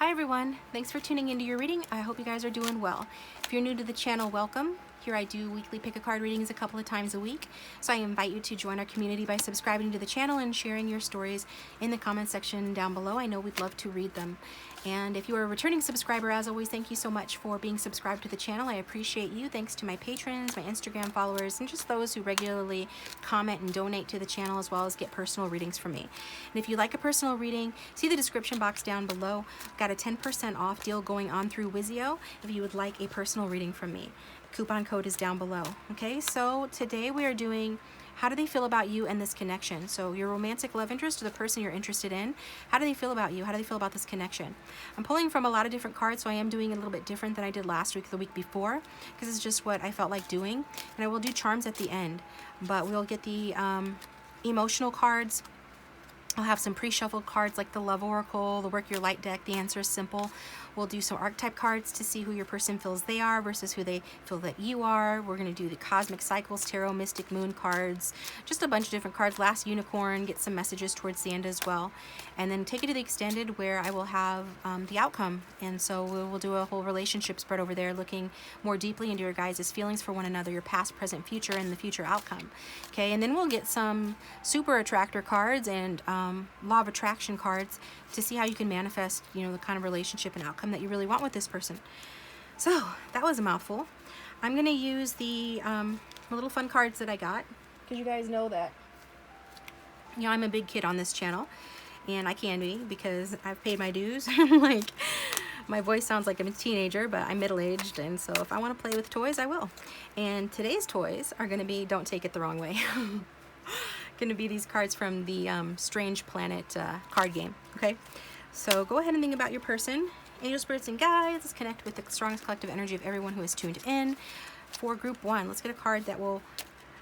Hi everyone, thanks for tuning into your reading. I hope you guys are doing well. If you're new to the channel, welcome. Here I do weekly pick a card readings a couple of times a week. So I invite you to join our community by subscribing to the channel and sharing your stories in the comment section down below. I know we'd love to read them. And if you are a returning subscriber, as always, thank you so much for being subscribed to the channel. I appreciate you. Thanks to my patrons, my Instagram followers, and just those who regularly comment and donate to the channel, as well as get personal readings from me. And if you like a personal reading, see the description box down below. I've got a 10% off deal going on through Wizio if you would like a personal reading from me. Coupon code is down below. Okay, so today we are doing how do they feel about you and this connection. So your romantic love interest or the person you're interested in, how do they feel about you? How do they feel about this connection? I'm pulling from a lot of different cards, so I am doing a little bit different than I did last week, the week before, because it's just what I felt like doing. And I will do charms at the end, but we'll get the emotional cards. I'll have some pre-shuffled cards like the Love Oracle, the Work Your Light deck, the Answer is Simple. We'll do some archetype cards to see who your person feels they are versus who they feel that you are. We're going to do the Cosmic Cycles, Tarot, Mystic Moon cards, just a bunch of different cards. Last Unicorn, get some messages towards the end as well. And then take it to the extended where I will have the outcome. And so we'll do a whole relationship spread over there, looking more deeply into your guys' feelings for one another, your past, present, future, and the future outcome. Okay, and then we'll get some super attractor cards and law of attraction cards to see how you can manifest, you know, the kind of relationship and outcome that you really want with this person. So that was a mouthful. I'm going to use the little fun cards that I got, because you guys know that, you know, I'm a big kid on this channel, and I can be because I've paid my dues. Like, my voice sounds like I'm a teenager, but I'm middle-aged, and so if I want to play with toys, I will. And today's toys are going to be, don't take it the wrong way, going to be these cards from the Strange Planet card game. Okay, so go ahead and think about your person. Angel, spirits, and guides. Let's connect with the strongest collective energy of everyone who is tuned in. For group one, let's get a card that will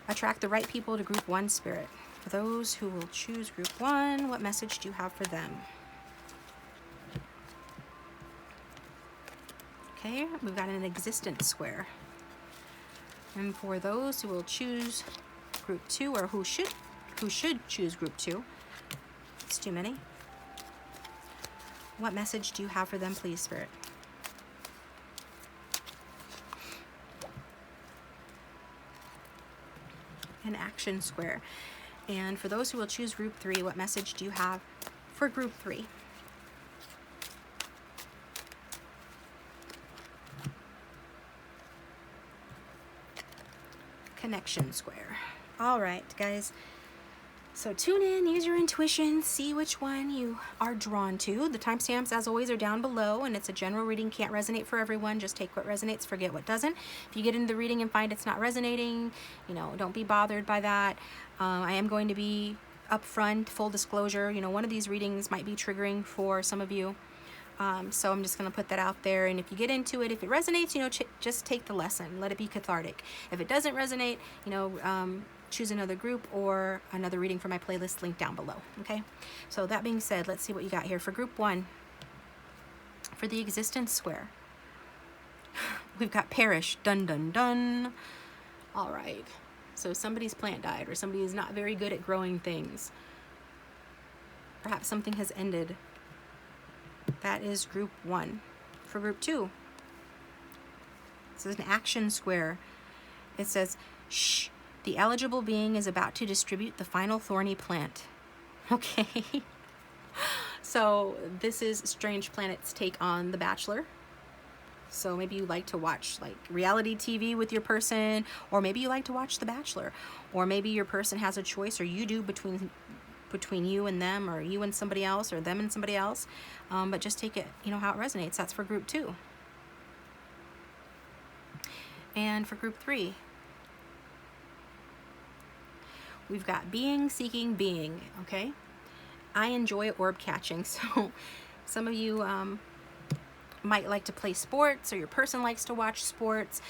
attract the right people to group one spirit. For those who will choose group one, what message do you have for them? Okay, we've got an existence square. And for those who will choose group two, or who should choose group two, it's too many. What message do you have for them, please, Spirit? An action square. And for those who will choose group three, what message do you have for group three? Connection square. All right, guys. So tune in, use your intuition, see which one you are drawn to. The timestamps, as always, are down below, and it's a general reading, can't resonate for everyone. Just take what resonates, forget what doesn't. If you get into the reading and find it's not resonating, you know, don't be bothered by that. I am going to be upfront, full disclosure. You know, one of these readings might be triggering for some of you. So I'm just going to put that out there. And if you get into it, if it resonates, you know, just take the lesson. Let it be cathartic. If it doesn't resonate, you know, choose another group or another reading from my playlist link down below. Okay, so that being said, let's see what you got here for group one. For the existence square, we've got perish. Dun dun dun. All right, so somebody's plant died, or somebody is not very good at growing things. Perhaps something has ended. That is group one. For group two, this is an action square. It says, shh. The eligible being is about to distribute the final thorny plant. Okay. So this is Strange Planet's take on The Bachelor. So maybe you like to watch like reality TV with your person, or maybe you like to watch The Bachelor, or maybe your person has a choice, or you do, between you and them, or you and somebody else, or them and somebody else. But just take it, you know, how it resonates. That's for group two. And for group three, we've got being, seeking, being. Okay, I enjoy orb catching, so some of you might like to play sports, or your person likes to watch sports.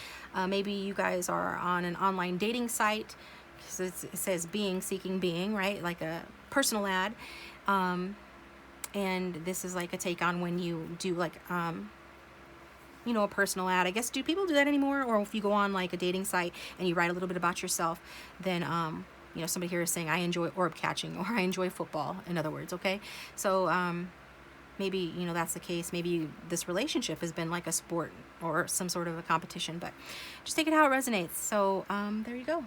Maybe you guys are on an online dating site, because it says being, seeking, being, right? Like a personal ad. And this is like a take on when you do like you know, a personal ad. I guess, do people do that anymore? Or if you go on like a dating site and you write a little bit about yourself, then you know, somebody here is saying, I enjoy orb catching, or I enjoy football, in other words. Okay, so maybe, you know, that's the case. Maybe this relationship has been like a sport or some sort of a competition, but just take it how it resonates. So there you go.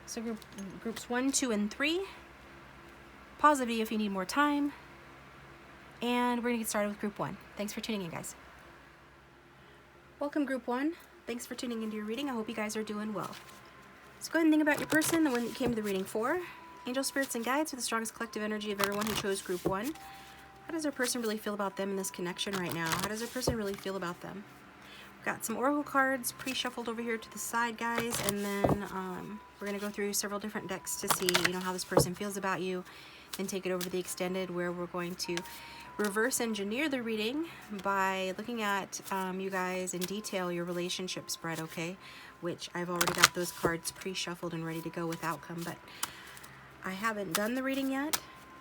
So groups 1, 2, and 3. Pause the video if you need more time. And we're gonna get started with group 1. Thanks for tuning in, guys. Welcome, group 1. Thanks for tuning into your reading. I hope you guys are doing well. So go ahead and think about your person, the one that you came to the reading for. Angel, spirits, and guides for the strongest collective energy of everyone who chose group 1. How does our person really feel about them in this connection right now? How does our person really feel about them? We've got some oracle cards pre-shuffled over here to the side, guys, and then we're going to go through several different decks to see, you know, how this person feels about you, and take it over to the extended, where we're going to reverse engineer the reading by looking at you guys in detail, your relationship spread, okay? Which I've already got those cards pre-shuffled and ready to go with outcome, but I haven't done the reading yet.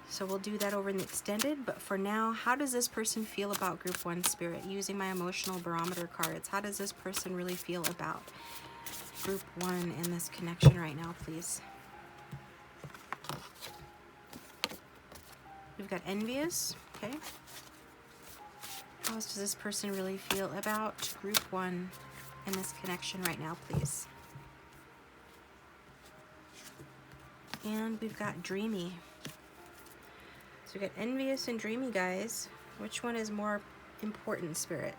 So we'll do that over in the extended, but for now, how does this person feel about group 1, spirit? Using my emotional barometer cards, how does this person really feel about group 1 in this connection right now, please? We've got envious, okay? How else does this person really feel about group 1 in this connection right now, please? And we've got dreamy. So we got envious and dreamy, guys. Which one is more important, spirit?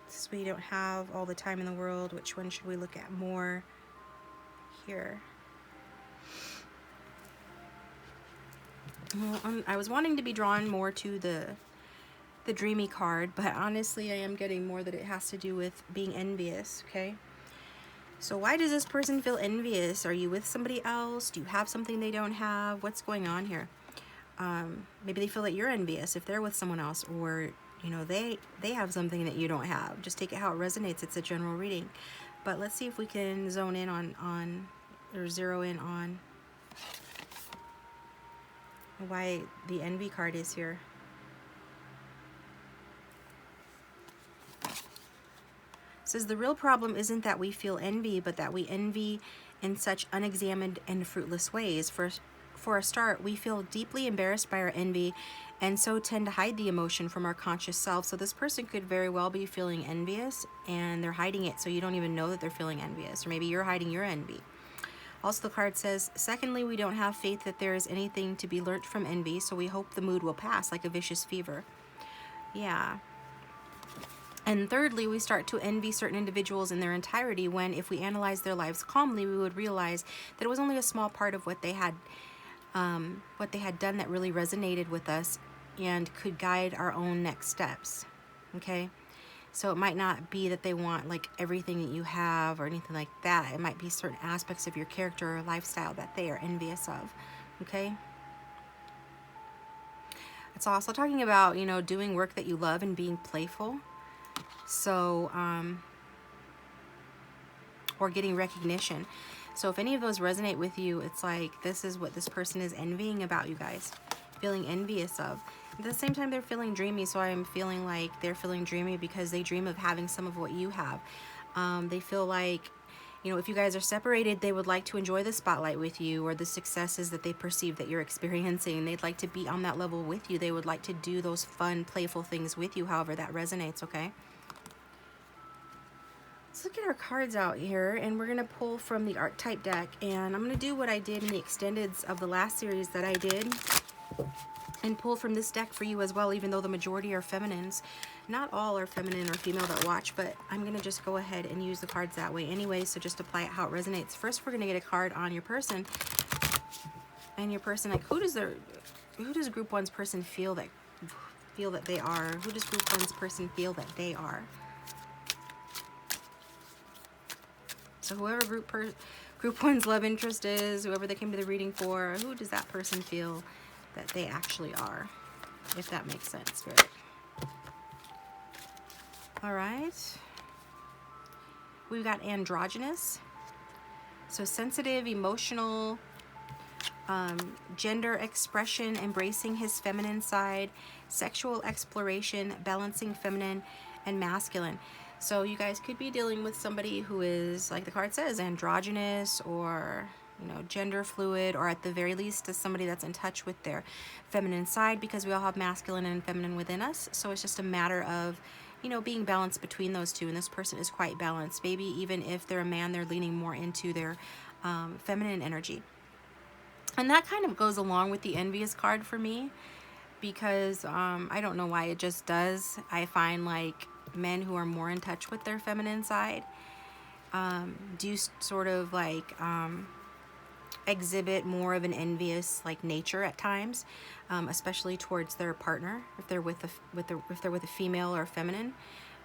Since we don't have all the time in the world, which one should we look at more here? Well, I was wanting to be drawn more to the dreamy card, but honestly I am getting more that it has to do with being envious, okay? So why does this person feel envious? Are you with somebody else? Do you have something they don't have? What's going on here? Maybe they feel that you're envious if they're with someone else, or you know, they have something that you don't have. Just take it how it resonates. It's a general reading, but let's see if we can zone in on or zero in on why the envy card is here. It says the real problem isn't that we feel envy, but that we envy in such unexamined and fruitless ways. For a start, we feel deeply embarrassed by our envy and so tend to hide the emotion from our conscious self. So this person could very well be feeling envious and they're hiding it, so you don't even know that they're feeling envious, or maybe you're hiding your envy. Also, the card says, secondly, we don't have faith that there is anything to be learnt from envy, so we hope the mood will pass like a vicious fever. Yeah. And thirdly, we start to envy certain individuals in their entirety when, if we analyze their lives calmly, we would realize that it was only a small part of what they had done that really resonated with us and could guide our own next steps, okay? So it might not be that they want like everything that you have or anything like that. It might be certain aspects of your character or lifestyle that they are envious of, okay? It's also talking about, you know, doing work that you love and being playful. So, or getting recognition. So if any of those resonate with you, it's like this is what this person is envying about you guys, feeling envious of. At the same time, they're feeling dreamy, so I'm feeling like they're feeling dreamy because they dream of having some of what you have. They feel like, you know, if you guys are separated, they would like to enjoy the spotlight with you, or the successes that they perceive that you're experiencing. They'd like to be on that level with you. They would like to do those fun, playful things with you, however that resonates, okay? Let's look at our cards out here, and we're going to pull from the archetype deck, and I'm going to do what I did in the extendeds of the last series that I did and pull from this deck for you as well, even though the majority are feminines. Not all are feminine or female that watch, but I'm going to just go ahead and use the cards that way anyway, so just apply it how it resonates. First, we're going to get a card on your person, and your person, like, who does group 1's person feel that they are? Who does group 1's person feel that they are? So whoever group 1's love interest is, whoever they came to the reading for, who does that person feel that they actually are? If that makes sense, Spirit. All right. We've got androgynous. So sensitive, emotional, gender expression, embracing his feminine side, sexual exploration, balancing feminine and masculine. So you guys could be dealing with somebody who is, like the card says, androgynous, or gender fluid, or at the very least as somebody that's in touch with their feminine side, because we all have masculine and feminine within us. So it's just a matter of being balanced between those two, and this person is quite balanced. Maybe even if they're a man, they're leaning more into their feminine energy. And that kind of goes along with the envious card for me, because I don't know why, it just does. I find like men who are more in touch with their feminine side do sort of like exhibit more of an envious like nature at times, especially towards their partner if they're with a female or feminine,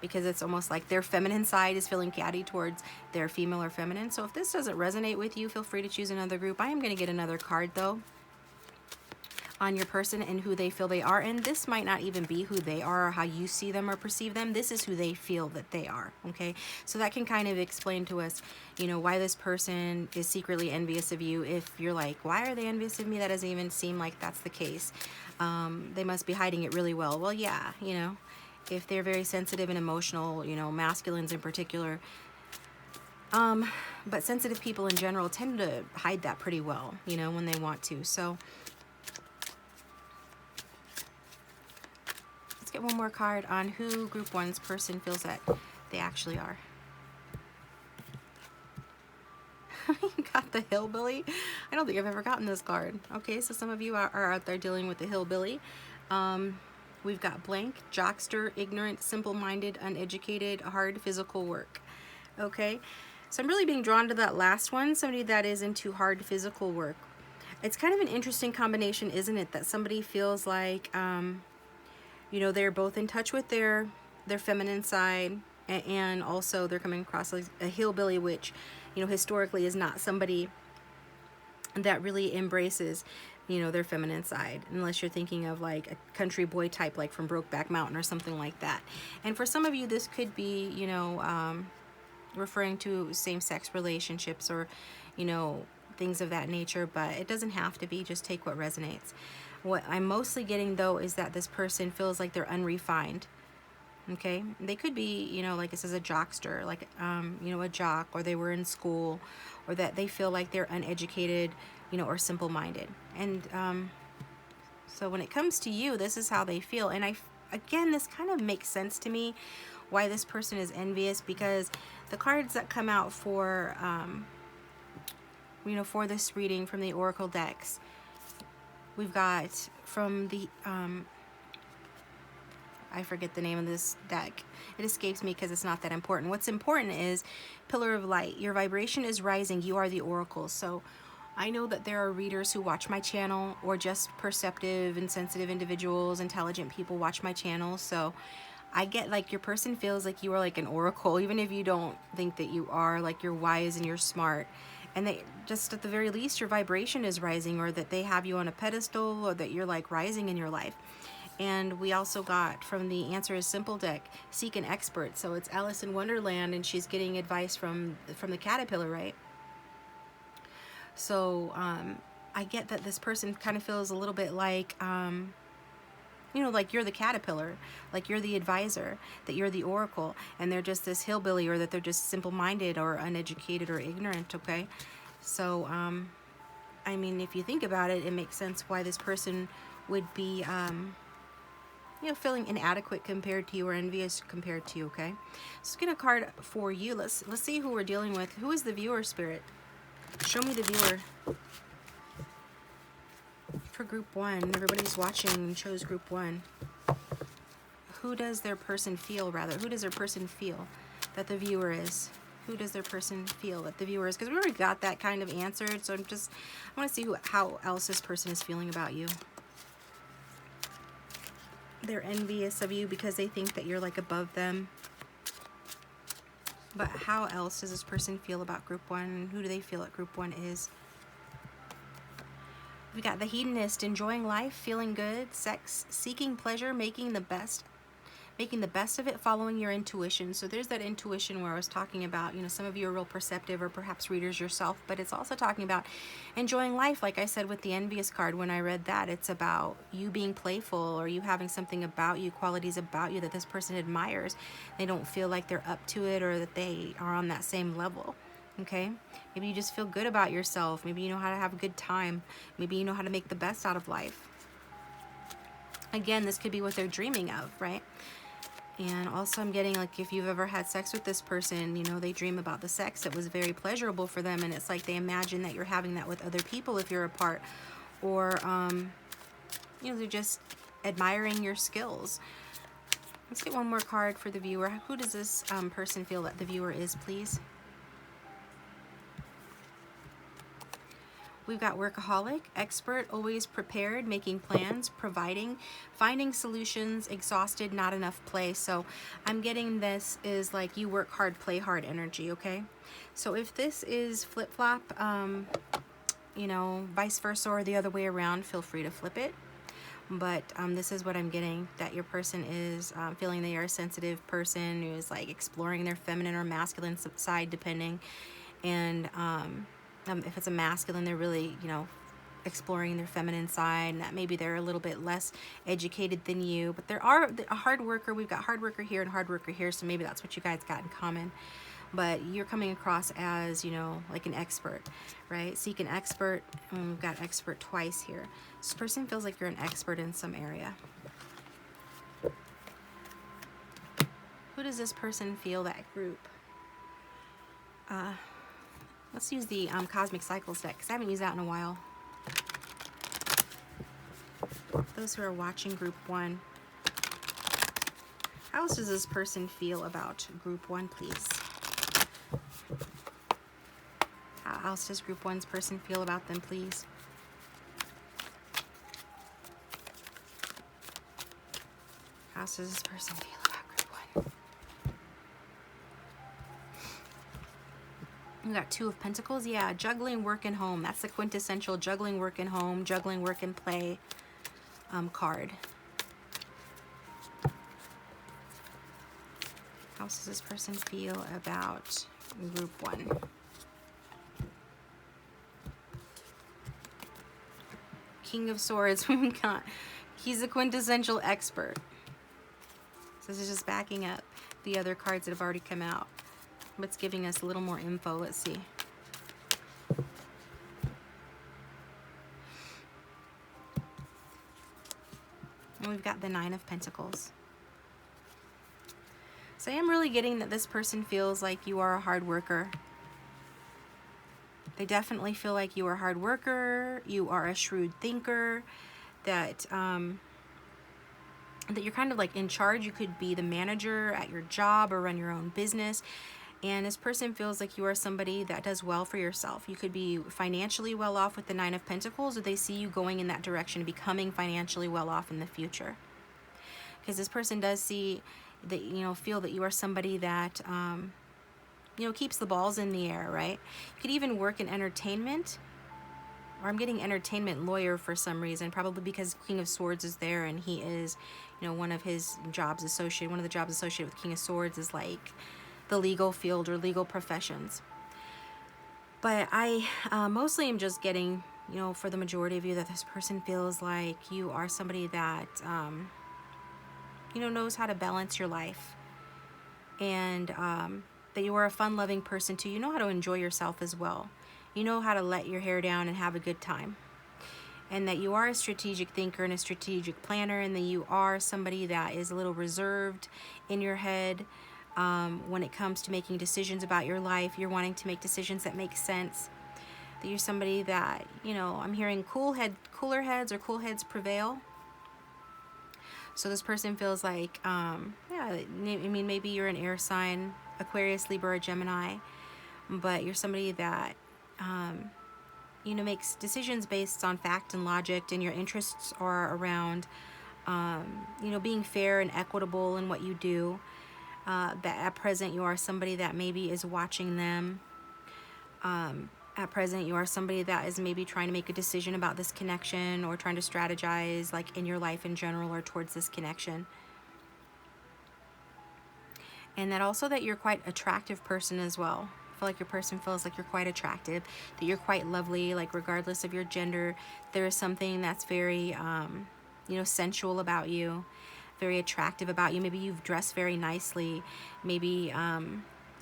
because it's almost like their feminine side is feeling catty towards their female or feminine. So if this doesn't resonate with you, feel free to choose another group. I am going to get another card though on your person and who they feel they are. And this might not even be who they are or how you see them or perceive them. This is who they feel that they are. Okay, so that can kind of explain to us why this person is secretly envious of you. If you're like, why are they envious of me? That doesn't even seem like that's the case. They must be hiding it really well. Well, yeah, if they're very sensitive and emotional, masculines in particular, but sensitive people in general tend to hide that pretty well, when they want to. So let's get one more card on who Group 1's person feels that they actually are. You got the hillbilly. I don't think I've ever gotten this card. Okay, so some of you are out there dealing with the hillbilly. We've got blank, jockster, ignorant, simple-minded, uneducated, hard physical work. Okay, so I'm really being drawn to that last one, somebody that is into hard physical work. It's kind of an interesting combination, isn't it? That somebody feels like, they're both in touch with their feminine side, and also they're coming across like a hillbilly, which, historically is not somebody that really embraces their feminine side, unless you're thinking of like a country boy type, like from Brokeback Mountain or something like that. And for some of you, this could be, referring to same-sex relationships or, things of that nature, but it doesn't have to be. Just take what resonates. What I'm mostly getting, though, is that this person feels like they're unrefined. Okay, they could be, like it says, a jockster, like, a jock, or they were in school, or that they feel like they're uneducated, or simple-minded. And so when it comes to you, this is how they feel. And again, this kind of makes sense to me why this person is envious, because the cards that come out for, for this reading from the Oracle decks, we've got from the, I forget the name of this deck. It escapes me because it's not that important. What's important is Pillar of Light. Your vibration is rising. You are the Oracle. So I know that there are readers who watch my channel, or just perceptive and sensitive individuals, intelligent people watch my channel. So I get like your person feels like you are like an oracle, even if you don't think that you are, like you're wise and you're smart. And they just, at the very least, your vibration is rising, or that they have you on a pedestal, or that you're like rising in your life. And we also got from the Answer is Simple deck, seek an expert. So it's Alice in Wonderland, and she's getting advice from the caterpillar, right? So I get that this person kind of feels a little bit like, like you're the caterpillar, like you're the advisor, that you're the oracle, and they're just this hillbilly, or that they're just simple-minded or uneducated or ignorant, okay? So, I mean, if you think about it, it makes sense why this person would be, feeling inadequate compared to you, or envious compared to you, okay? Let's get a card for you. Let's see who we're dealing with. Who is the viewer, Spirit? Show me the viewer. For Group 1, everybody's watching chose Group 1. Who does their person feel, rather? Who does their person feel that the viewer is? Who does their person feel that the viewer is? Because we already got that kind of answered, so I want to see how else this person is feeling about you. They're envious of you because they think that you're like above them. But how else does this person feel about Group 1? Who do they feel that Group 1 is? We got the hedonist, enjoying life, feeling good, sex, seeking pleasure, making the best of it, following your intuition. So there's that intuition where I was talking about, some of you are real perceptive, or perhaps readers yourself, but it's also talking about enjoying life. Like I said with the envious card, when I read that, it's about you being playful, or you having something about you, qualities about you that this person admires. They don't feel like they're up to it, or that they are on that same level. Okay, maybe you just feel good about yourself. Maybe you know how to have a good time. Maybe you know how to make the best out of life. Again, this could be what they're dreaming of, right? And also I'm getting, like, if you've ever had sex with this person, you know, they dream about the sex. It was very pleasurable for them, and it's like they imagine that you're having that with other people if you're apart. Or, you know, they're just admiring your skills. Let's get one more card for the viewer. Who does this person feel that the viewer is, please? We've got workaholic, expert, always prepared, making plans, providing, finding solutions, exhausted, not enough play. So I'm getting this is like you work hard, play hard energy, okay? So if this is flip-flop, you know, vice versa or the other way around, feel free to flip it. But this is what I'm getting, that your person is feeling they are a sensitive person who is like exploring their feminine or masculine side, depending. And if it's a masculine, they're really, you know, exploring their feminine side, and that maybe they're a little bit less educated than you, but there are a hard worker. We've got hard worker here and hard worker here, so maybe that's what you guys got in common. But you're coming across as, you know, like an expert, right? Seek an expert, and we've got expert twice here. This person feels like you're an expert in some area. Who does this person feel, that group? Let's use the Cosmic Cycles deck, because I haven't used that in a while. Those who are watching group 1. How else does this person feel about group 1, please? How else does group 1's person feel about them, please? How else does this person feel about group 1? We got 2 of Pentacles. Yeah, juggling work and home. That's the quintessential juggling work and home, juggling work and play card. How else does this person feel about group 1? King of Swords. We've got, he's a quintessential expert. So this is just backing up the other cards that have already come out. But it's giving us a little more info. Let's see. And we've got the 9 of Pentacles. So I am really getting that this person feels like you are a hard worker. They definitely feel like you are a hard worker, you are a shrewd thinker, that that you're kind of like in charge. You could be the manager at your job or run your own business. And this person feels like you are somebody that does well for yourself. You could be financially well off with the 9 of Pentacles, or they see you going in that direction, becoming financially well off in the future. Because this person does see that, you know, feel that you are somebody that, you know, keeps the balls in the air, right? You could even work in entertainment, or I'm getting entertainment lawyer for some reason, probably because King of Swords is there, and he is, you know, one of the jobs associated with King of Swords is like the legal field or legal professions. But I mostly am just getting, you know, for the majority of you, that this person feels like you are somebody that, you know, knows how to balance your life, and that you are a fun-loving person too. You know how to enjoy yourself as well. You know how to let your hair down and have a good time. And that you are a strategic thinker and a strategic planner, and that you are somebody that is a little reserved in your head when it comes to making decisions about your life. You're wanting to make decisions that make sense. That you're somebody that, you know, I'm hearing cooler heads or cool heads prevail. So this person feels like, yeah, I mean, maybe you're an air sign, Aquarius, Libra, or Gemini, but you're somebody that, you know, makes decisions based on fact and logic, and your interests are around, you know, being fair and equitable in what you do. That at present you are somebody that maybe is watching them. At present you are somebody that is maybe trying to make a decision about this connection, or trying to strategize like in your life in general or towards this connection. And that also that you're quite attractive person as well. I feel like your person feels like you're quite attractive, that you're quite lovely, like regardless of your gender. There is something that's very, you know, sensual about you, very attractive about you. Maybe you've dressed very nicely. Maybe,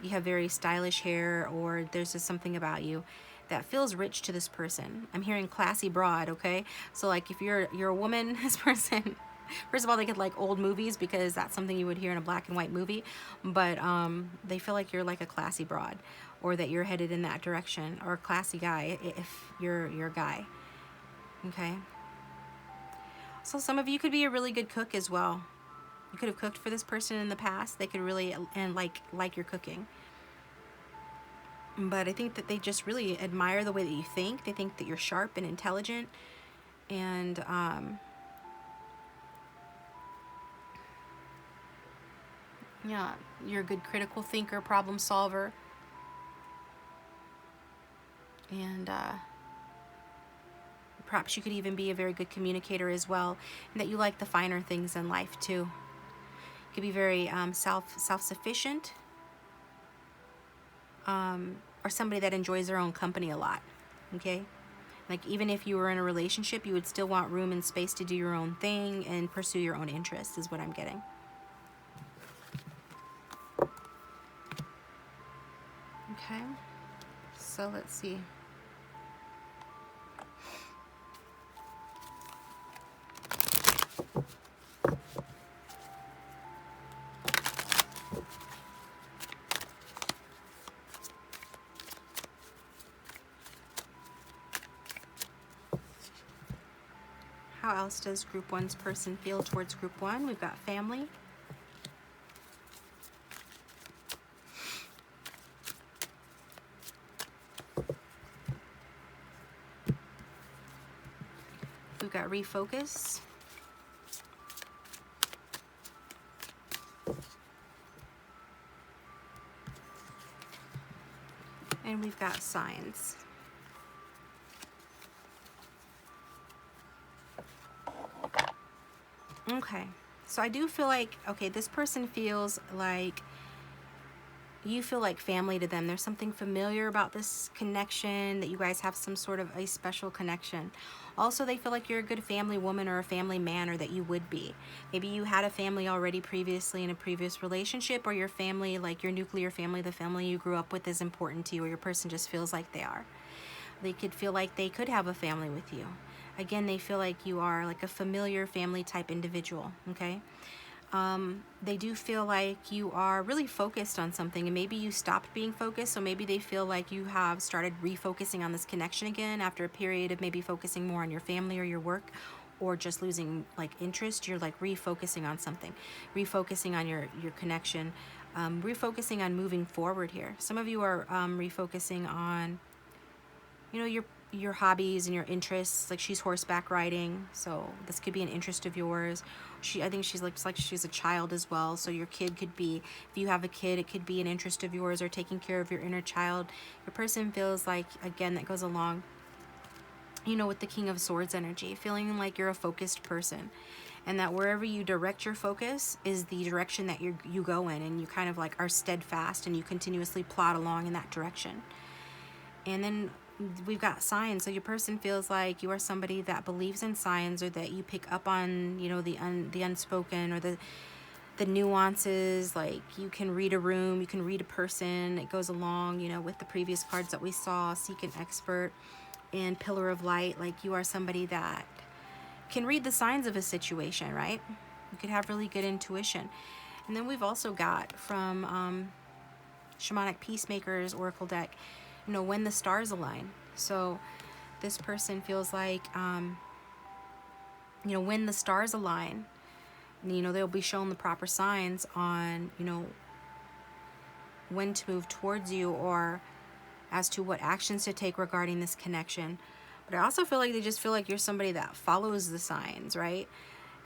you have very stylish hair, or there's just something about you that feels rich to this person. I'm hearing classy broad, okay? So like if you're a woman, this person, first of all, they could like old movies because that's something you would hear in a black and white movie, but they feel like you're like a classy broad, or that you're headed in that direction, or a classy guy if you're a guy, okay? So some of you could be a really good cook as well. You could have cooked for this person in the past. They could really and like your cooking. But I think that they just really admire the way that you think. They think that you're sharp and intelligent, and yeah, you're a good critical thinker, problem solver, and perhaps you could even be a very good communicator as well, and that you like the finer things in life too. You could be very self-sufficient, or somebody that enjoys their own company a lot, okay? Like even if you were in a relationship, you would still want room and space to do your own thing and pursue your own interests, is what I'm getting. Okay, so let's see. How else does Group 1's person feel towards Group 1? We've got family. We've got refocus. And we've got signs. Okay, so I do feel like, okay, this person feels like you feel like family to them. There's something familiar about this connection, that you guys have some sort of a special connection. Also, they feel like you're a good family woman or a family man, or that you would be. Maybe you had a family already previously in a previous relationship, or your family, like your nuclear family, the family you grew up with, is important to you, or your person just feels like they are. They could feel like they could have a family with you. Again, they feel like you are like a familiar family type individual, okay? They do feel like you are really focused on something, and maybe you stopped being focused, so maybe they feel like you have started refocusing on this connection again after a period of maybe focusing more on your family or your work, or just losing like interest. You're like refocusing on something, refocusing on your connection, refocusing on moving forward here. Some of you are refocusing on, you know, your hobbies and your interests. Like she's horseback riding, so this could be an interest of yours. I think she looks like she's a child as well, so your kid could be, if you have a kid, it could be an interest of yours, or taking care of your inner child. Your person feels like, again, that goes along, you know, with the King of Swords energy, feeling like you're a focused person, and that wherever you direct your focus is the direction that you go in, and you kind of like are steadfast and you continuously plod along in that direction. And then we've got signs. So your person feels like you are somebody that believes in signs, or that you pick up on, you know, the unspoken, or the nuances. Like you can read a room, you can read a person. It goes along, you know, with the previous cards that we saw, Seek an Expert and Pillar of Light. Like you are somebody that can read the signs of a situation, right? You could have really good intuition. And then we've also got from Shamanic Peacemaker's Oracle deck, you know, when the stars align. So this person feels like, you know, when the stars align, you know, they'll be shown the proper signs on, you know, when to move towards you, or as to what actions to take regarding this connection. But I also feel like they just feel like you're somebody that follows the signs, right?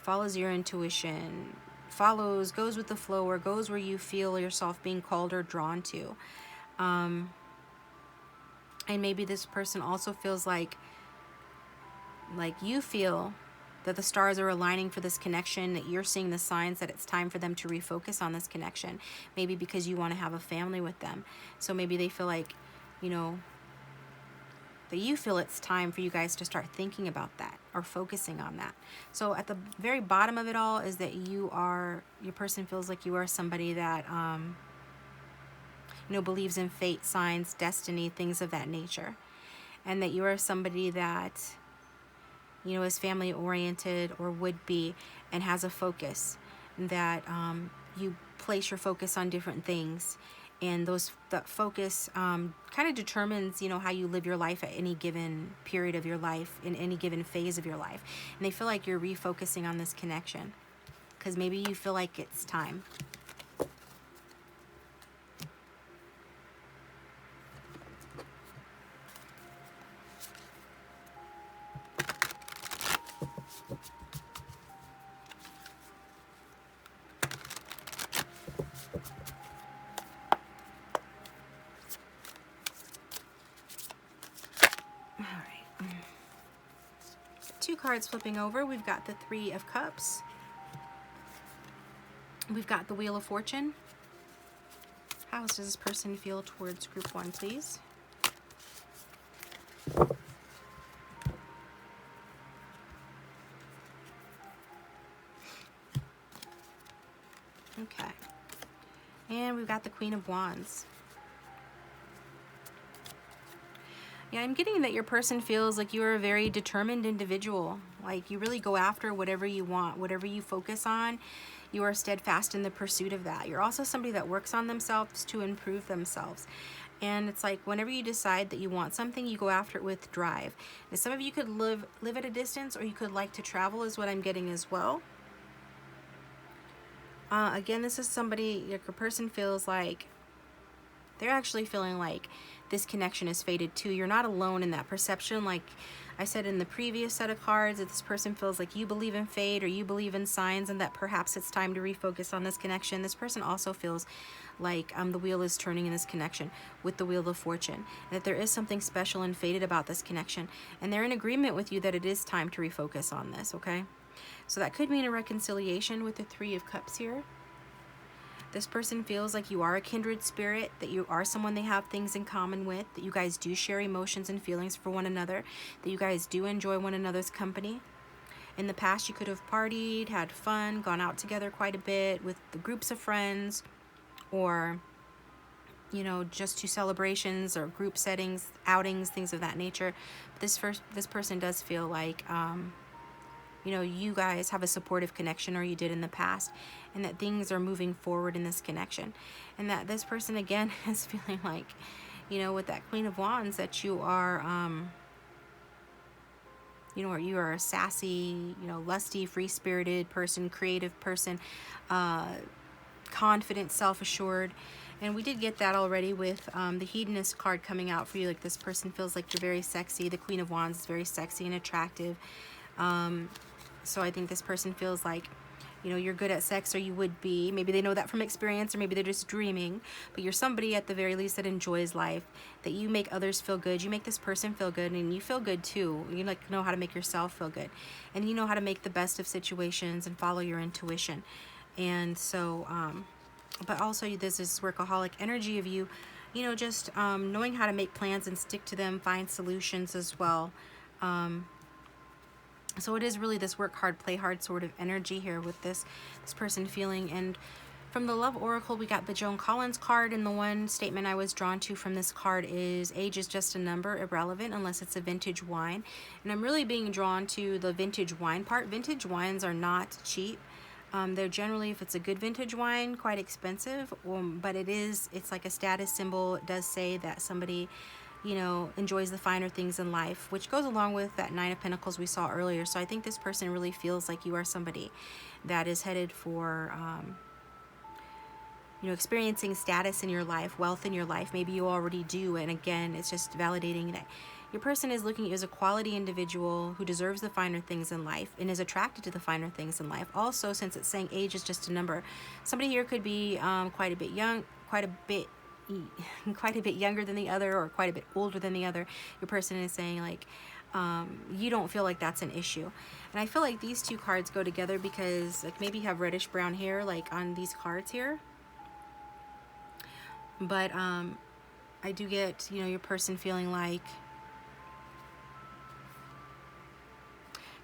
Follows your intuition, goes with the flow, or goes where you feel yourself being called or drawn to. And maybe this person also feels like you feel that the stars are aligning for this connection, that you're seeing the signs that it's time for them to refocus on this connection. Maybe because you want to have a family with them. So maybe they feel like, you know, that you feel it's time for you guys to start thinking about that, or focusing on that. So at the very bottom of it all is that your person feels like you are somebody that, believes in fate, signs, destiny, things of that nature. And that you are somebody that, is family oriented or would be, and has a focus. That you place your focus on different things. And that focus kind of determines, how you live your life at any given period of your life, in any given phase of your life. And they feel like you're refocusing on this connection because maybe you feel like it's time. All right. 2 cards flipping over. We've got the 3 of Cups. We've got the Wheel of Fortune. How does this person feel towards group 1, please? Okay. And we've got the Queen of Wands. Yeah, I'm getting that your person feels like you are a very determined individual. Like you really go after whatever you want, whatever you focus on, you are steadfast in the pursuit of that. You're also somebody that works on themselves to improve themselves. And it's like whenever you decide that you want something, you go after it with drive. And some of you could live at a distance, or you could like to travel is what I'm getting as well. Again, this is somebody, your person feels like they're actually feeling like this connection is faded too. You're not alone in that perception. Like I said in the previous set of cards, that this person feels like you believe in fate or you believe in signs, and that perhaps it's time to refocus on this connection. This person also feels like the wheel is turning in this connection with the Wheel of Fortune, that there is something special and fated about this connection, and they're in agreement with you that it is time to refocus on this, okay? So that could mean a reconciliation with the 3 of Cups here. This person feels like you are a kindred spirit, that you are someone they have things in common with, that you guys do share emotions and feelings for one another, that you guys do enjoy one another's company. In the past, you could have partied, had fun, gone out together quite a bit with the groups of friends, or, just to celebrations or group settings, outings, things of that nature. But this person does feel like, you guys have a supportive connection, or you did in the past, and that things are moving forward in this connection. And that this person, again, is feeling like, with that Queen of Wands, that you are, you are a sassy, lusty, free-spirited person, creative person, confident, self-assured. And we did get that already with the Hedonist card coming out for you. Like this person feels like you're very sexy. The Queen of Wands is very sexy and attractive. So I think this person feels like, you're good at sex, or you would be. Maybe they know that from experience, or maybe they're just dreaming. But you're somebody at the very least that enjoys life, that you make others feel good. You make this person feel good, and you feel good too. You know how to make yourself feel good. And you know how to make the best of situations and follow your intuition. And so, but also there's this workaholic energy of you, just knowing how to make plans and stick to them, find solutions as well. So it is really this work hard, play hard sort of energy here with this person feeling. And from the Love Oracle, we got the Joan Collins card, and the one statement I was drawn to from this card is age is just a number, irrelevant unless it's a vintage wine. And I'm really being drawn to the vintage wine part. Vintage wines are not cheap. They're generally, if it's a good vintage wine, quite expensive, but it's like a status symbol. It does say that somebody enjoys the finer things in life, which goes along with that 9 of Pentacles we saw earlier. So I think this person really feels like you are somebody that is headed for, experiencing status in your life, wealth in your life. Maybe you already do. And again, it's just validating that your person is looking at you as a quality individual who deserves the finer things in life and is attracted to the finer things in life. Also, since it's saying age is just a number, somebody here could be quite a bit younger than the other, or quite a bit older than the other. Your person is saying like, you don't feel like that's an issue. And I feel like these 2 cards go together because like maybe you have reddish brown hair like on these cards here. But I do get, your person feeling like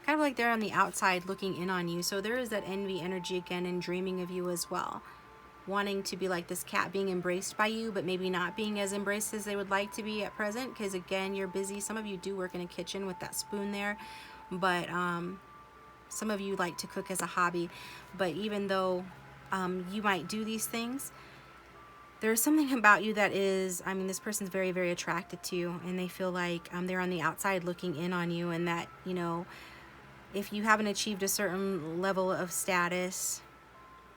kind of like they're on the outside looking in on you. So there is that envy energy again, and dreaming of you as well. wanting to be like this cat being embraced by you, but maybe not being as embraced as they would like to be at present, because again, you're busy. Some of you do work in a kitchen with that spoon there, but some of you like to cook as a hobby. But even though you might do these things, there's something about you that is, I mean, this person's very, very attracted to you, and they feel like they're on the outside looking in on you, and that, you know, if you haven't achieved a certain level of status,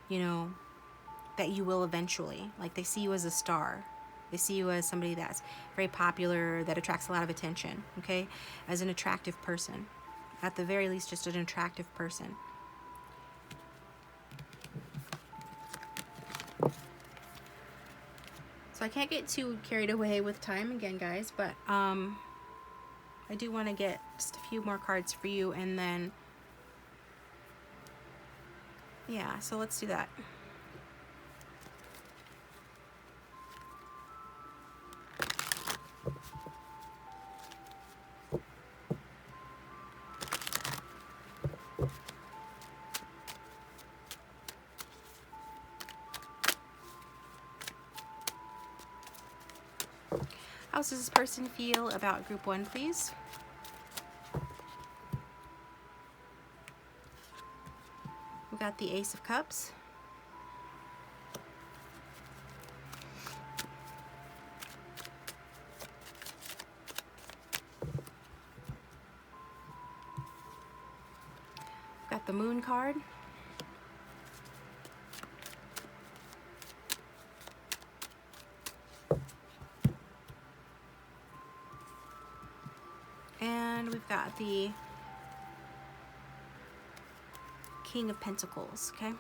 you know, that you will eventually. Like, they see you as a star. They see you as somebody that's very popular, that attracts a lot of attention, okay? As an attractive person. At the very least, just an attractive person. So I can't get too carried away with time again, guys, but I do want to get just a few more cards for you, and then, yeah, so let's do that. How does this person feel about group 1, please? We got the Ace of Cups. We've got the Moon card. And we've got the King of Pentacles, okay?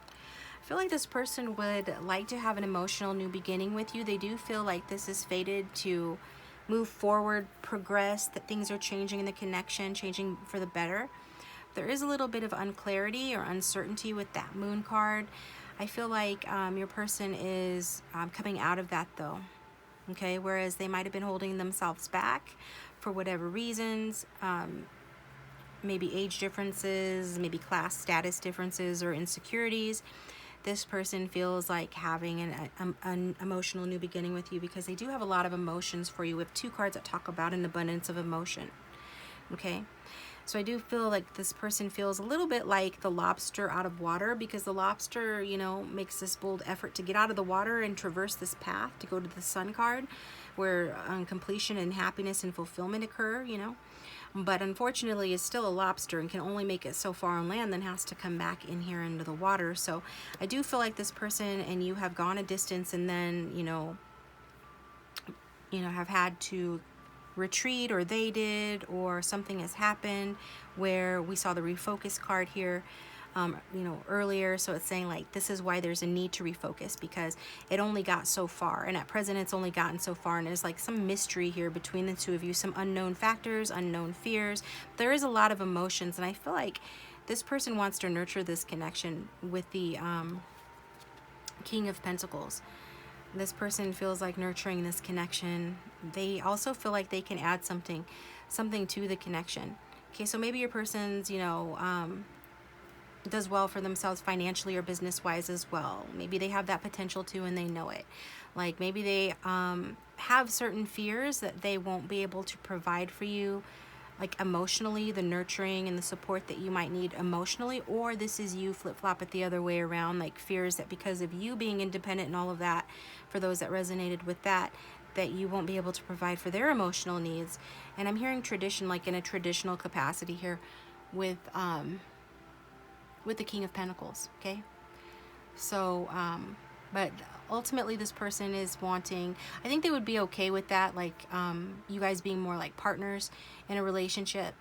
I feel like this person would like to have an emotional new beginning with you. They do feel like this is fated to move forward, progress, that things are changing in the connection, changing for the better. There is a little bit of unclarity or uncertainty with that Moon card. I feel like your person is coming out of that, though. Okay, whereas they might have been holding themselves back for whatever reasons, maybe age differences, maybe class status differences or insecurities. This person feels like having an emotional new beginning with you, because they do have a lot of emotions for you. We have 2 cards that talk about an abundance of emotion. Okay, so I do feel like this person feels a little bit like the lobster out of water, because the lobster, you know, makes this bold effort to get out of the water and traverse this path to go to the Sun card, where completion and happiness and fulfillment occur, you know. But unfortunately is still a lobster and can only make it so far on land, then has to come back in here into the water. So I do feel like this person and you have gone a distance, and then, you know, have had to retreat, or they did, or something has happened where we saw the refocus card here, you know, earlier. So it's saying like this is why there's a need to refocus, because it only got so far, and at present it's only gotten so far, and there's like some mystery here between the 2 of you, some unknown factors, unknown fears. There is a lot of emotions, and I feel like this person wants to nurture this connection with the King of Pentacles. This person feels like nurturing this connection. They also feel like they can add something to the connection. Okay, so maybe your person's, you know, does well for themselves financially or business-wise as well. Maybe they have that potential too, and they know it. Like maybe they have certain fears that they won't be able to provide for you, like emotionally, the nurturing and the support that you might need emotionally, or this is you flip-flop it the other way around, like fears that because of you being independent and all of that, for those that resonated with that, that you won't be able to provide for their emotional needs. And I'm hearing tradition, like in a traditional capacity here with the King of Pentacles, okay? So, but ultimately this person is wanting, I think they would be okay with that, like you guys being more like partners in a relationship,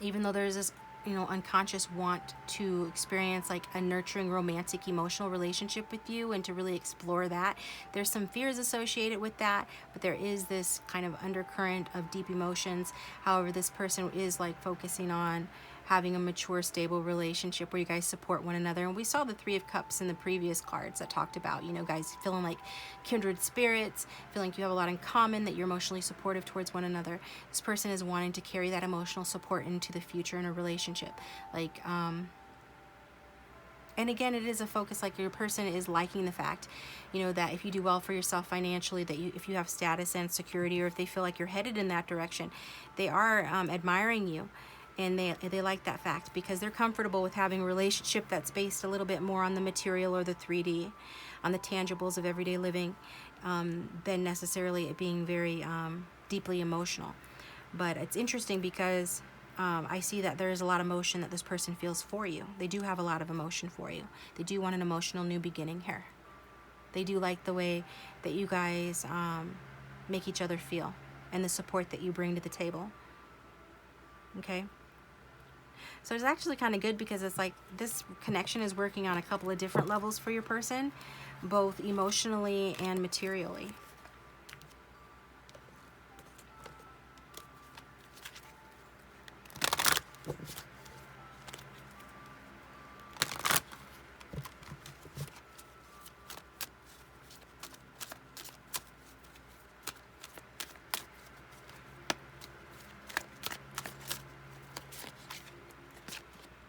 even though there's this, you know, unconscious want to experience like a nurturing, romantic, emotional relationship with you and to really explore that. There's some fears associated with that, but there is this kind of undercurrent of deep emotions. However, this person is like focusing on having a mature, stable relationship where you guys support one another. And we saw the 3 of Cups in the previous cards that talked about, you know, guys feeling like kindred spirits, feeling like you have a lot in common, that you're emotionally supportive towards one another. This person is wanting to carry that emotional support into the future in a relationship. Like, And again, it is a focus, like your person is liking the fact, you know, that if you do well for yourself financially, that if you have status and security, or if they feel like you're headed in that direction, they are admiring you. And they like that fact because they're comfortable with having a relationship that's based a little bit more on the material or the 3D, on the tangibles of everyday living, than necessarily it being very deeply emotional. But it's interesting because I see that there is a lot of emotion that this person feels for you. They do have a lot of emotion for you. They do want an emotional new beginning here. They do like the way that you guys make each other feel and the support that you bring to the table. Okay? So it's actually kind of good because it's like this connection is working on a couple of different levels for your person, both emotionally and materially.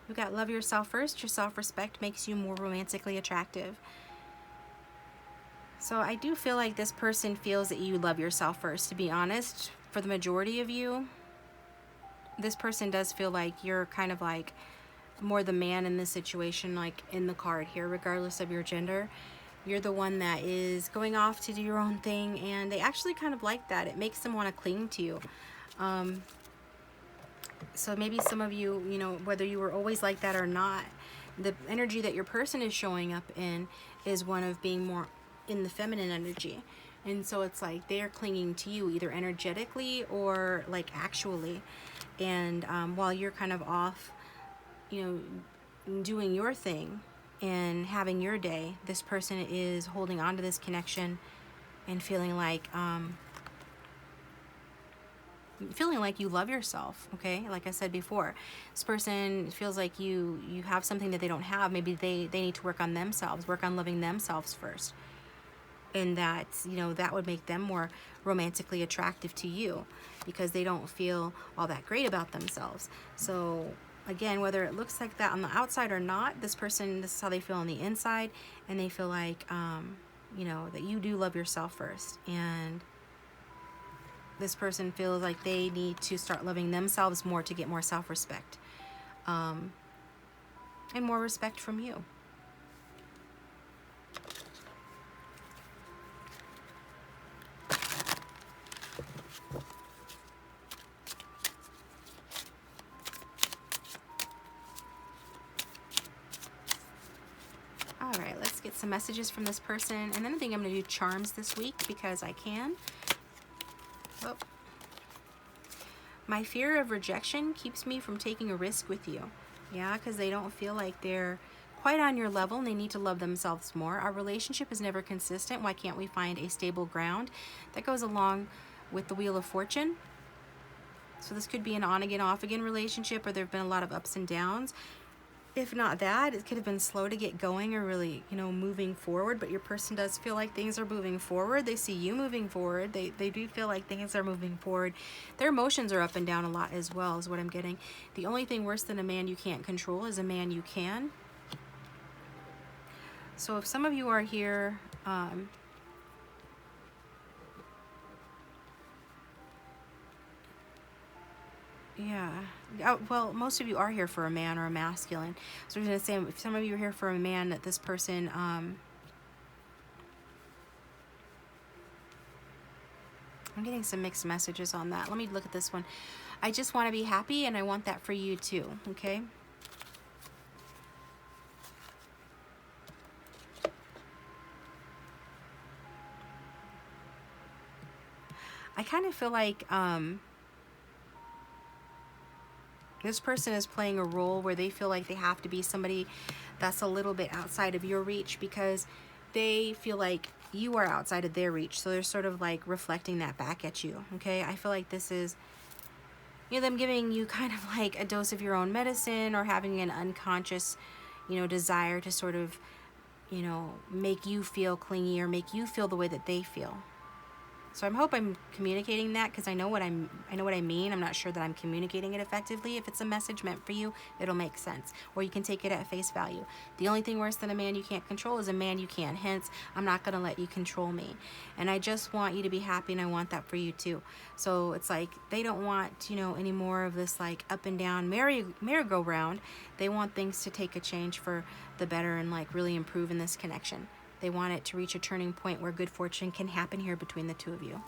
We've got love yourself first. Your self-respect makes you more romantically attractive. So I do feel like this person feels that you love yourself first, to be honest. For the majority of you, this person does feel like you're kind of like more the man in this situation, like in the card here, regardless of your gender. You're the one that is going off to do your own thing, and they actually kind of like that. It makes them want to cling to you. So maybe some of you, you know, whether you were always like that or not, the energy that your person is showing up in is one of being more in the feminine energy. And so it's like they're clinging to you either energetically or like actually. And while you're kind of off, you know, doing your thing and having your day, this person is holding on to this connection and feeling like you love yourself. Okay, like I said before, this person feels like you have something that they don't have. Maybe they need to work on themselves, work on loving themselves first, and that, you know, that would make them more romantically attractive to you because they don't feel all that great about themselves. So again, whether it looks like that on the outside or not, this person, this is how they feel on the inside, and they feel like you know, that you do love yourself first. And this person feels like they need to start loving themselves more to get more self-respect and more respect from you. All right, let's get some messages from this person. And then I think I'm going to do charms this week because I can. Oh. My fear of rejection keeps me from taking a risk with you. Yeah, because they don't feel like they're quite on your level and they need to love themselves more. Our relationship is never consistent. Why can't we find a stable ground? That goes along with the Wheel of Fortune. So this could be an on again, off again relationship, or there have been a lot of ups and downs. If not that, it could have been slow to get going or really, you know, moving forward, but your person does feel like things are moving forward. They see you moving forward. They do feel like things are moving forward. Their emotions are up and down a lot as well, is what I'm getting. The only thing worse than a man you can't control is a man you can. So if some of you are here, yeah. Well, most of you are here for a man or a masculine. So I'm going to say, if some of you are here for a man, that this person, I'm getting some mixed messages on that. Let me look at this one. I just want to be happy, and I want that for you too, okay? I kind of feel like, this person is playing a role where they feel like they have to be somebody that's a little bit outside of your reach because they feel like you are outside of their reach. So they're sort of like reflecting that back at you, okay? I feel like this is, you know, them giving you kind of like a dose of your own medicine or having an unconscious, you know, desire to sort of, you know, make you feel clingy or make you feel the way that they feel. So I hope I'm communicating that, because I know what I mean. I'm not sure that I'm communicating it effectively. If it's a message meant for you, it'll make sense, or you can take it at face value. The only thing worse than a man you can't control is a man you can't. Hence, I'm not going to let you control me. And I just want you to be happy, and I want that for you too. So it's like they don't want, you know, any more of this like up and down merry-go-round. They want things to take a change for the better and like really improve in this connection. They want it to reach a turning point where good fortune can happen here between the two of you.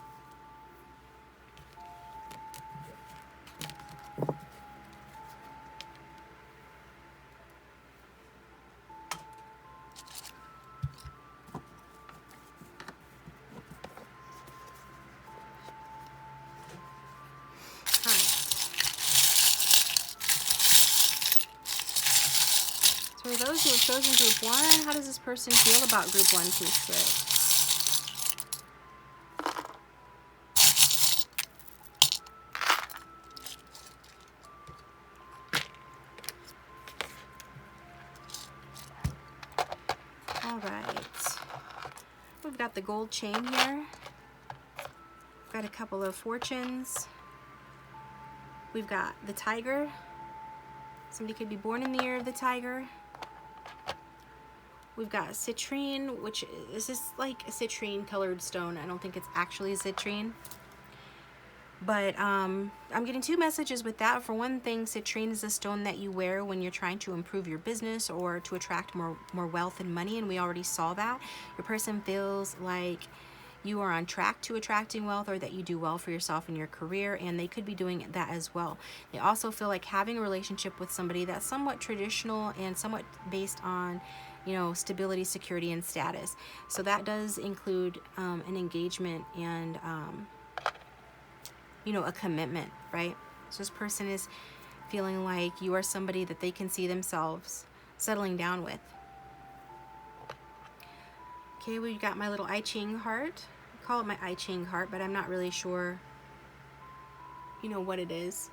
So for those who have chosen group 1, how does this person feel about group 1, please, Spirit? All right. We've got the gold chain here. We've got a couple of fortunes. We've got the tiger. Somebody could be born in the year of the tiger. We've got citrine, which is just like a citrine colored stone. I don't think it's actually a citrine. But I'm getting 2 messages with that. For one thing, citrine is a stone that you wear when you're trying to improve your business or to attract more wealth and money, and we already saw that. Your person feels like you are on track to attracting wealth, or that you do well for yourself in your career, and they could be doing that as well. They also feel like having a relationship with somebody that's somewhat traditional and somewhat based on, you know, stability, security, and status. So that does include an engagement and you know, a commitment, right? So this person is feeling like you are somebody that they can see themselves settling down with. Okay, we've got my little I Ching heart. I call it my I Ching heart, but I'm not really sure, you know, what it is.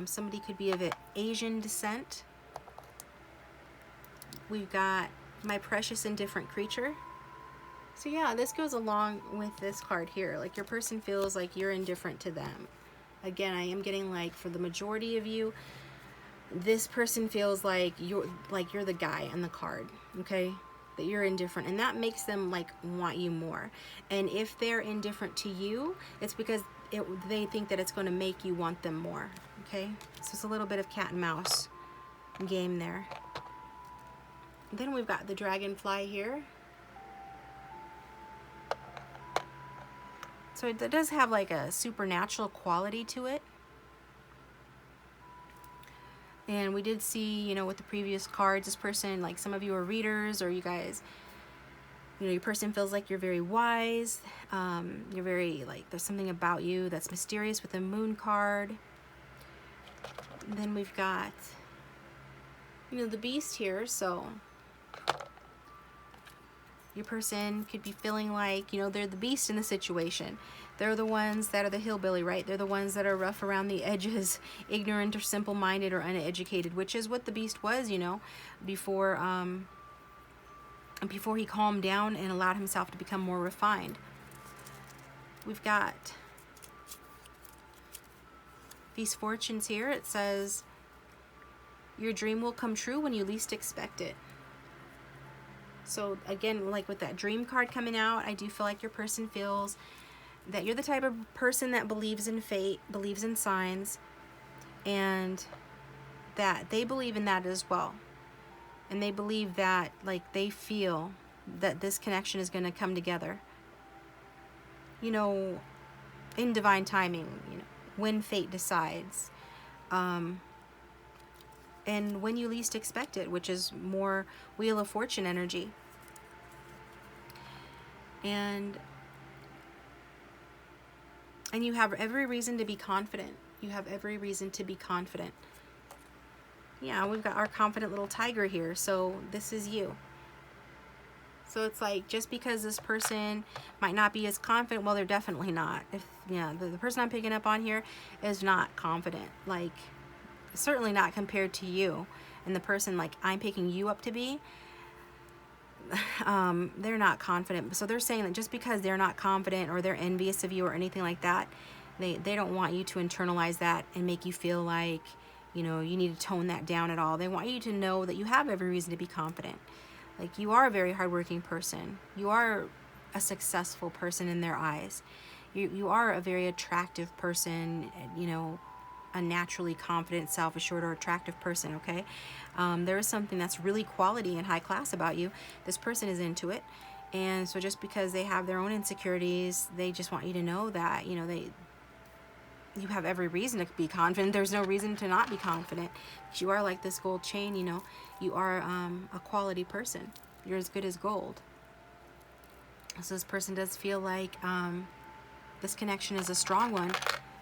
Somebody could be of Asian descent. We've got my precious indifferent creature. So yeah, this goes along with this card here. Like your person feels like you're indifferent to them. Again, I am getting like for the majority of you, this person feels like you're the guy on the card, okay? That you're indifferent, and that makes them like want you more. And if they're indifferent to you, it's because they think that it's going to make you want them more, okay? So it's a little bit of cat and mouse game there. Then we've got the dragonfly here. So it does have like a supernatural quality to it. And we did see, you know, with the previous cards, this person, like some of you are readers, or you guys, you know, your person feels like you're very wise. You're very, like, there's something about you that's mysterious with the moon card. And then we've got, you know, the beast here. So your person could be feeling like, you know, they're the beast in the situation. They're the ones that are the hillbilly, right? They're the ones that are rough around the edges, ignorant or simple-minded or uneducated, which is what the beast was, you know, before he calmed down and allowed himself to become more refined. We've got these fortunes here. It says, your dream will come true when you least expect it. So again, like with that dream card coming out, I do feel like your person feels that you're the type of person that believes in fate, believes in signs, and that they believe in that as well. And they believe that, like, they feel that this connection is going to come together, you know, in divine timing, you know, when fate decides, and when you least expect it, which is more Wheel of Fortune energy. And you have every reason to be confident. You have every reason to be confident. Yeah, we've got our confident little tiger here. So this is you. So it's like, just because this person might not be as confident, well, they're definitely not. If, yeah, the person I'm picking up on here is not confident. Like, certainly not compared to you. And the person, like, I'm picking you up to be, they're not confident. So they're saying that just because they're not confident or they're envious of you or anything like that, they don't want you to internalize that and make you feel like, you know, you need to tone that down at all. They want you to know that you have every reason to be confident. Like, you are a very hardworking person. You are a successful person in their eyes. You are a very attractive person, you know, a naturally confident, self-assured, or attractive person, okay? There is something that's really quality and high class about you. This person is into it. And so just because they have their own insecurities, they just want you to know that, you know, you have every reason to be confident. There's no reason to not be confident. Because you are like this gold chain, you know. You are a quality person. You're as good as gold. So this person does feel like this connection is a strong one.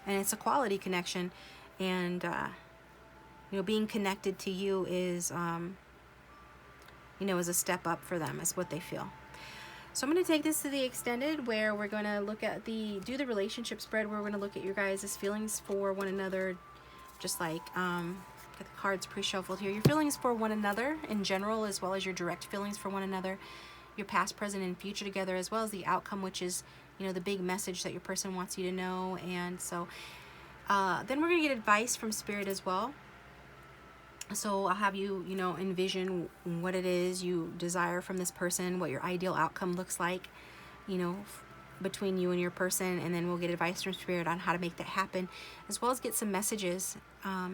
And it's a quality connection. And, you know, being connected to you is, you know, is a step up for them. Is what they feel. So I'm going to take this to the extended, where we're going to look at do the relationship spread, where we're going to look at your guys' feelings for one another, just like, get the cards pre-shuffled here. Your feelings for one another in general, as well as your direct feelings for one another, your past, present, and future together, as well as the outcome, which is, you know, the big message that your person wants you to know. And so then we're going to get advice from Spirit as well. So I'll have you, you know, envision what it is you desire from this person, what your ideal outcome looks like, you know, between you and your person, and then we'll get advice from Spirit on how to make that happen, as well as get some messages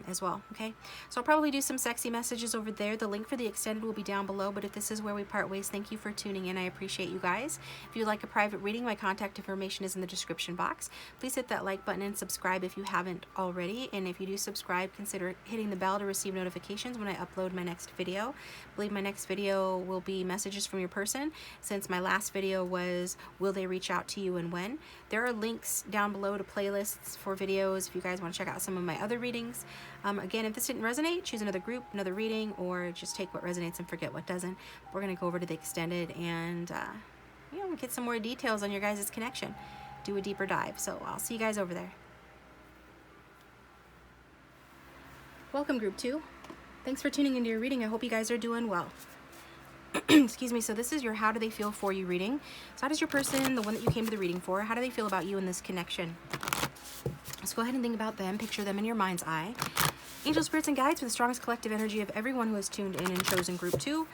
as well, okay? So I'll probably do some sexy messages over there. The link for the extended will be down below, but if this is where we part ways, thank you for tuning in. I appreciate you guys. If you'd like a private reading, my contact information is in the description box. Please hit that like button and subscribe if you haven't already, and if you do subscribe, consider hitting the bell to receive notifications when I upload my next video. I believe my next video will be messages from your person, since my last video was, will they reach out to you and when? There are links down below to playlists for videos if you guys want to check out some of my other readings. Again, if this didn't resonate, choose another group, another reading, or just take what resonates and forget what doesn't. We're going to go over to the extended and you know, get some more details on your guys' connection. Do a deeper dive. So I'll see you guys over there. Welcome, group 2. Thanks for tuning into your reading. I hope you guys are doing well. Excuse me. So this is your how do they feel for you reading. So how does your person, the one that you came to the reading for, how do they feel about you in this connection? Let's go ahead and think about them. Picture them in your mind's eye. Angel, spirits, and guides, for the strongest collective energy of everyone who has tuned in and chosen group 2.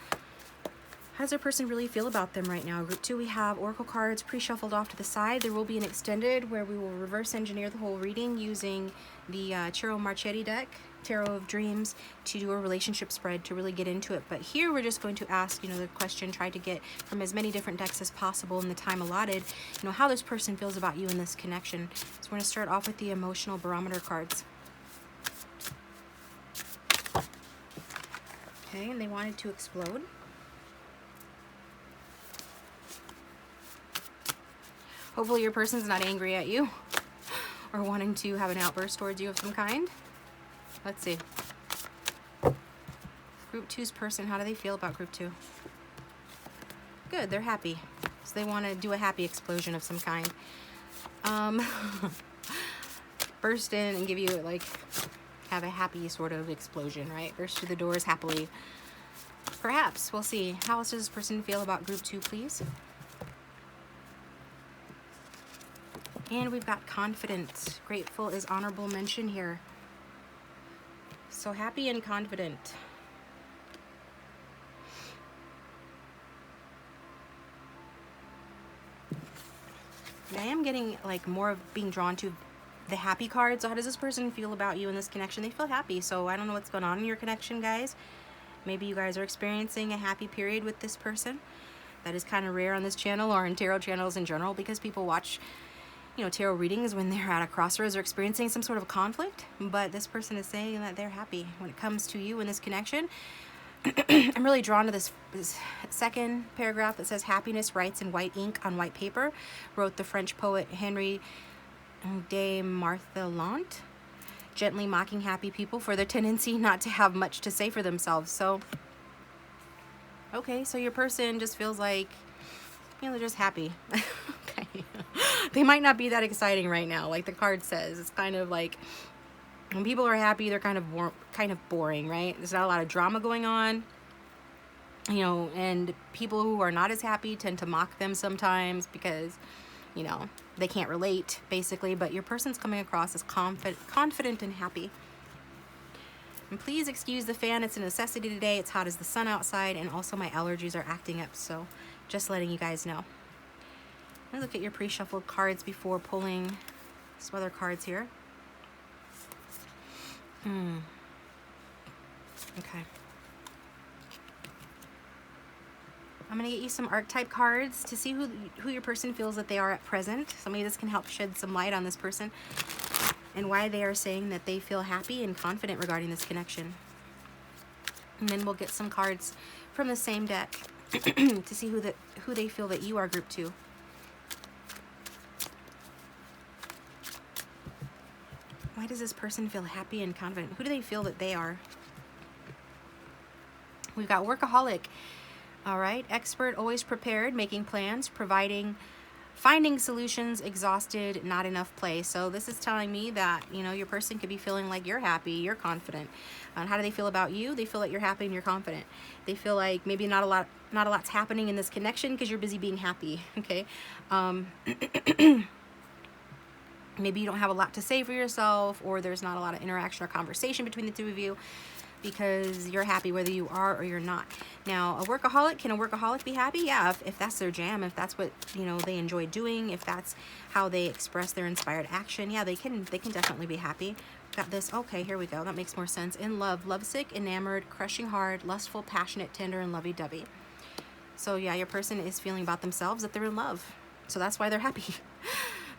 How does their person really feel about them right now? Group 2, we have oracle cards pre-shuffled off to the side. There will be an extended where we will reverse engineer the whole reading using the Tarot Marchetti deck, Tarot of Dreams, to do a relationship spread to really get into it. But here we're just going to ask, you know, the question, try to get from as many different decks as possible in the time allotted, you know, how this person feels about you in this connection. So we're going to start off with the emotional barometer cards. Okay, and they wanted to explode. Hopefully your person's not angry at you or wanting to have an outburst towards you of some kind. Let's see. Group 2's person, how do they feel about group 2? Good, they're happy. So they want to do a happy explosion of some kind. Burst in and give you, like, have a happy sort of explosion, right? Burst through the doors happily. Perhaps. We'll see. How else does this person feel about group 2, please? And we've got confident. Grateful is honorable mention here. So happy and confident. I am getting like more of being drawn to the happy card. So how does this person feel about you in this connection? They feel happy. So I don't know what's going on in your connection, guys. Maybe you guys are experiencing a happy period with this person. That is kind of rare on this channel or in tarot channels in general, because people watch, you know, tarot readings when they're at a crossroads or experiencing some sort of conflict. But this person is saying that they're happy when it comes to you in this connection. I'm really drawn to this second paragraph that says, happiness writes in white ink on white paper, wrote the French poet Henri de Marthelant, gently mocking happy people for their tendency not to have much to say for themselves. So, okay, so your person just feels like, you know, they're just happy. Okay. They might not be that exciting right now, like the card says. It's kind of like, when people are happy, they're kind of boring, right? There's not a lot of drama going on. You know, and people who are not as happy tend to mock them sometimes because, you know, they can't relate, basically. But your person's coming across as confident and happy. And please excuse the fan. It's a necessity today. It's hot as the sun outside, and also my allergies are acting up, so just letting you guys know. Let me look at your pre-shuffled cards before pulling some other cards here. Okay. I'm going to get you some archetype cards to see who your person feels that they are at present. So maybe this can help shed some light on this person and why they are saying that they feel happy and confident regarding this connection. And then we'll get some cards from the same deck to see who they feel that you are grouped to. Why does this person feel happy and confident? Who do they feel that they are? We've got workaholic. All right, expert, always prepared, making plans, finding solutions, exhausted, not enough play. So this is telling me that, you know, your person could be feeling like you're happy, you're confident. How do they feel about you? They feel like you're happy and you're confident. They feel like maybe not a lot's happening in this connection because you're busy being happy. Okay. Maybe you don't have a lot to say for yourself, or there's not a lot of interaction or conversation between the two of you, because you're happy whether you are or you're not. Now, can a workaholic be happy? Yeah, if that's their jam, if that's what, you know, they enjoy doing, if that's how they express their inspired action, yeah, they can definitely be happy. Got this. Okay, here we go. That makes more sense. In love, lovesick, enamored, crushing hard, lustful, passionate, tender, and lovey-dovey. So yeah, your person is feeling about themselves that they're in love. So that's why they're happy.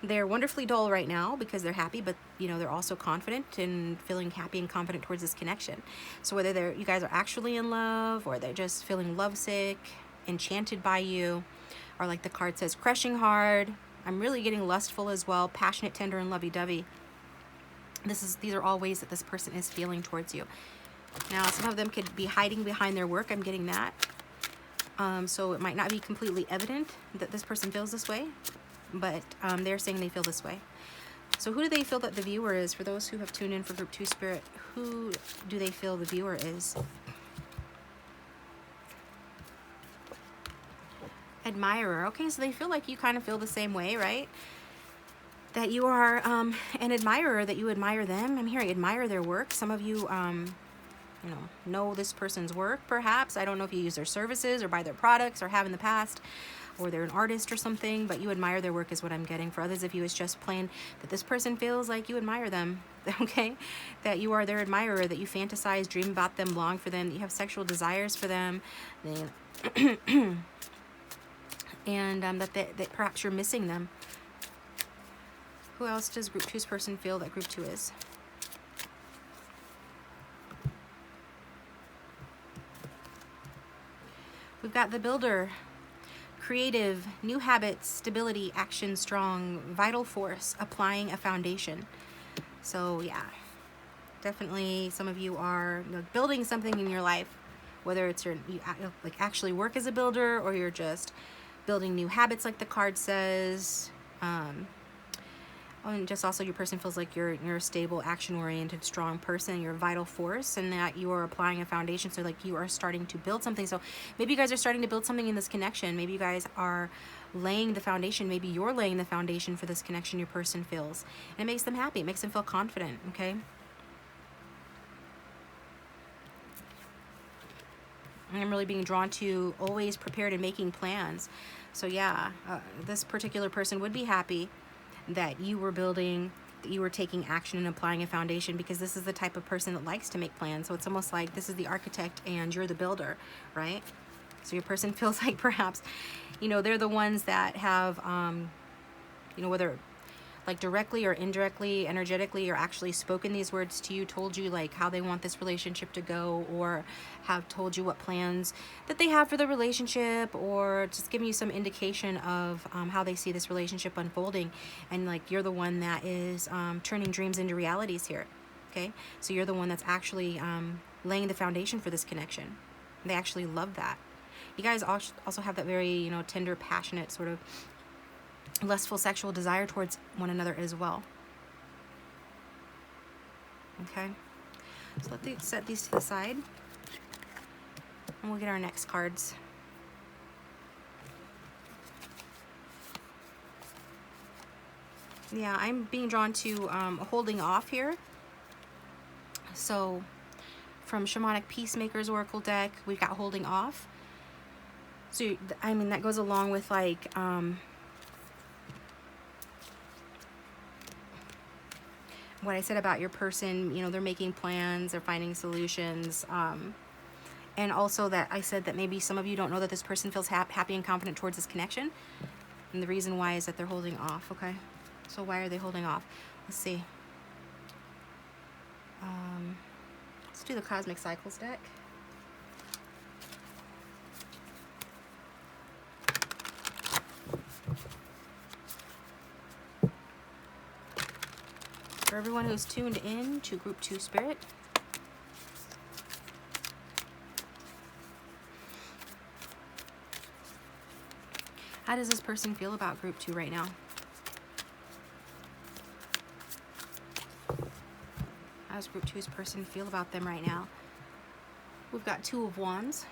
They're wonderfully dull right now because they're happy, but you know, they're also confident and feeling happy and confident towards this connection. So whether you guys are actually in love, or they're just feeling lovesick, enchanted by you, or like the card says, crushing hard. I'm really getting lustful as well, passionate, tender, and lovey-dovey. These are all ways that this person is feeling towards you. Now, some of them could be hiding behind their work. I'm getting that. So it might not be completely evident that this person feels this way, but they're saying they feel this way. So who do they feel that the viewer is? For those who have tuned in for Group 2 Spirit, who do they feel the viewer is? Admirer. Okay, so they feel like you kind of feel the same way, right? That you are an admirer, that you admire them. I'm hearing admire their work. Some of you, you know this person's work, perhaps. I don't know if you use their services or buy their products or have in the past, or they're an artist or something, but you admire their work is what I'm getting. For others of you, it's just plain that this person feels like you admire them, okay? That you are their admirer, that you fantasize, dream about them, long for them, that you have sexual desires for them, and that perhaps you're missing them. Who else does Group 2's person feel that Group 2 is? We've got the builder. Creative, new habits, stability, action strong, vital force, applying a foundation. So yeah, definitely some of you are building something in your life, whether it's you like actually work as a builder, or you're just building new habits like the card says. And just also your person feels like you're a stable, action-oriented, strong person. You're a vital force, and that you are applying a foundation. So like you are starting to build something. So maybe you guys are starting to build something in this connection. Maybe you guys are laying the foundation. Maybe you're laying the foundation for this connection your person feels. And it makes them happy. It makes them feel confident, okay? And I'm really being drawn to always prepared and making plans. So yeah, this particular person would be happy that you were building, that you were taking action and applying a foundation, because this is the type of person that likes to make plans. So it's almost like this is the architect and you're the builder, right? So your person feels like perhaps, you know, they're the ones that have, you know, whether like directly or indirectly, energetically, or actually spoken these words to you, told you like how they want this relationship to go, or have told you what plans that they have for the relationship, or just giving you some indication of how they see this relationship unfolding. And like you're the one that is turning dreams into realities here, okay? So you're the one that's actually laying the foundation for this connection. They actually love that. You guys also have that very, you know, tender, passionate sort of lustful sexual desire towards one another as well. Okay, so let's set these to the side. And we'll get our next cards. Yeah, I'm being drawn to holding off here. So from Shamanic Peacemaker's Oracle deck, we've got holding off. So, I mean, that goes along with like, what I said about your person, you know, they're making plans, they're finding solutions. And also that I said that maybe some of you don't know that this person feels happy and confident towards this connection. And the reason why is that they're holding off, okay? So why are they holding off? Let's see. Let's do the Cosmic Cycles deck. For everyone who's tuned in to Group 2 Spirit, how does this person feel about Group 2 right now? How does Group 2's person feel about them right now? We've got Two of Wands.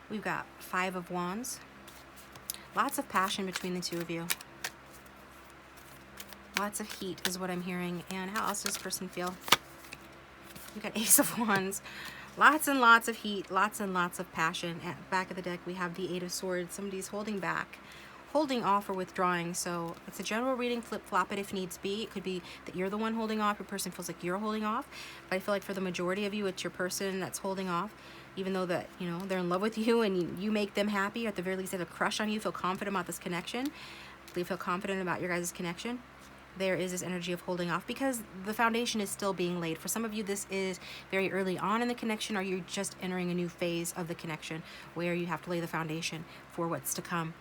We've got Five of Wands. Lots of passion between the two of you. Lots of heat is what I'm hearing. And how else does this person feel? We've got Ace of Wands. Lots and lots of heat, lots and lots of passion. At the back of the deck, we have the Eight of Swords. Somebody's holding back, holding off or withdrawing. So it's a general reading, flip-flop it if needs be. It could be that you're the one holding off, your person feels like you're holding off. But I feel like for the majority of you, it's your person that's holding off. Even though that, you know, they're in love with you and you make them happy, or at the very least they have a crush on you, feel confident about this connection. They feel confident about your guys' connection. There is this energy of holding off because the foundation is still being laid. For some of you, this is very early on in the connection, or you're just entering a new phase of the connection where you have to lay the foundation for what's to come.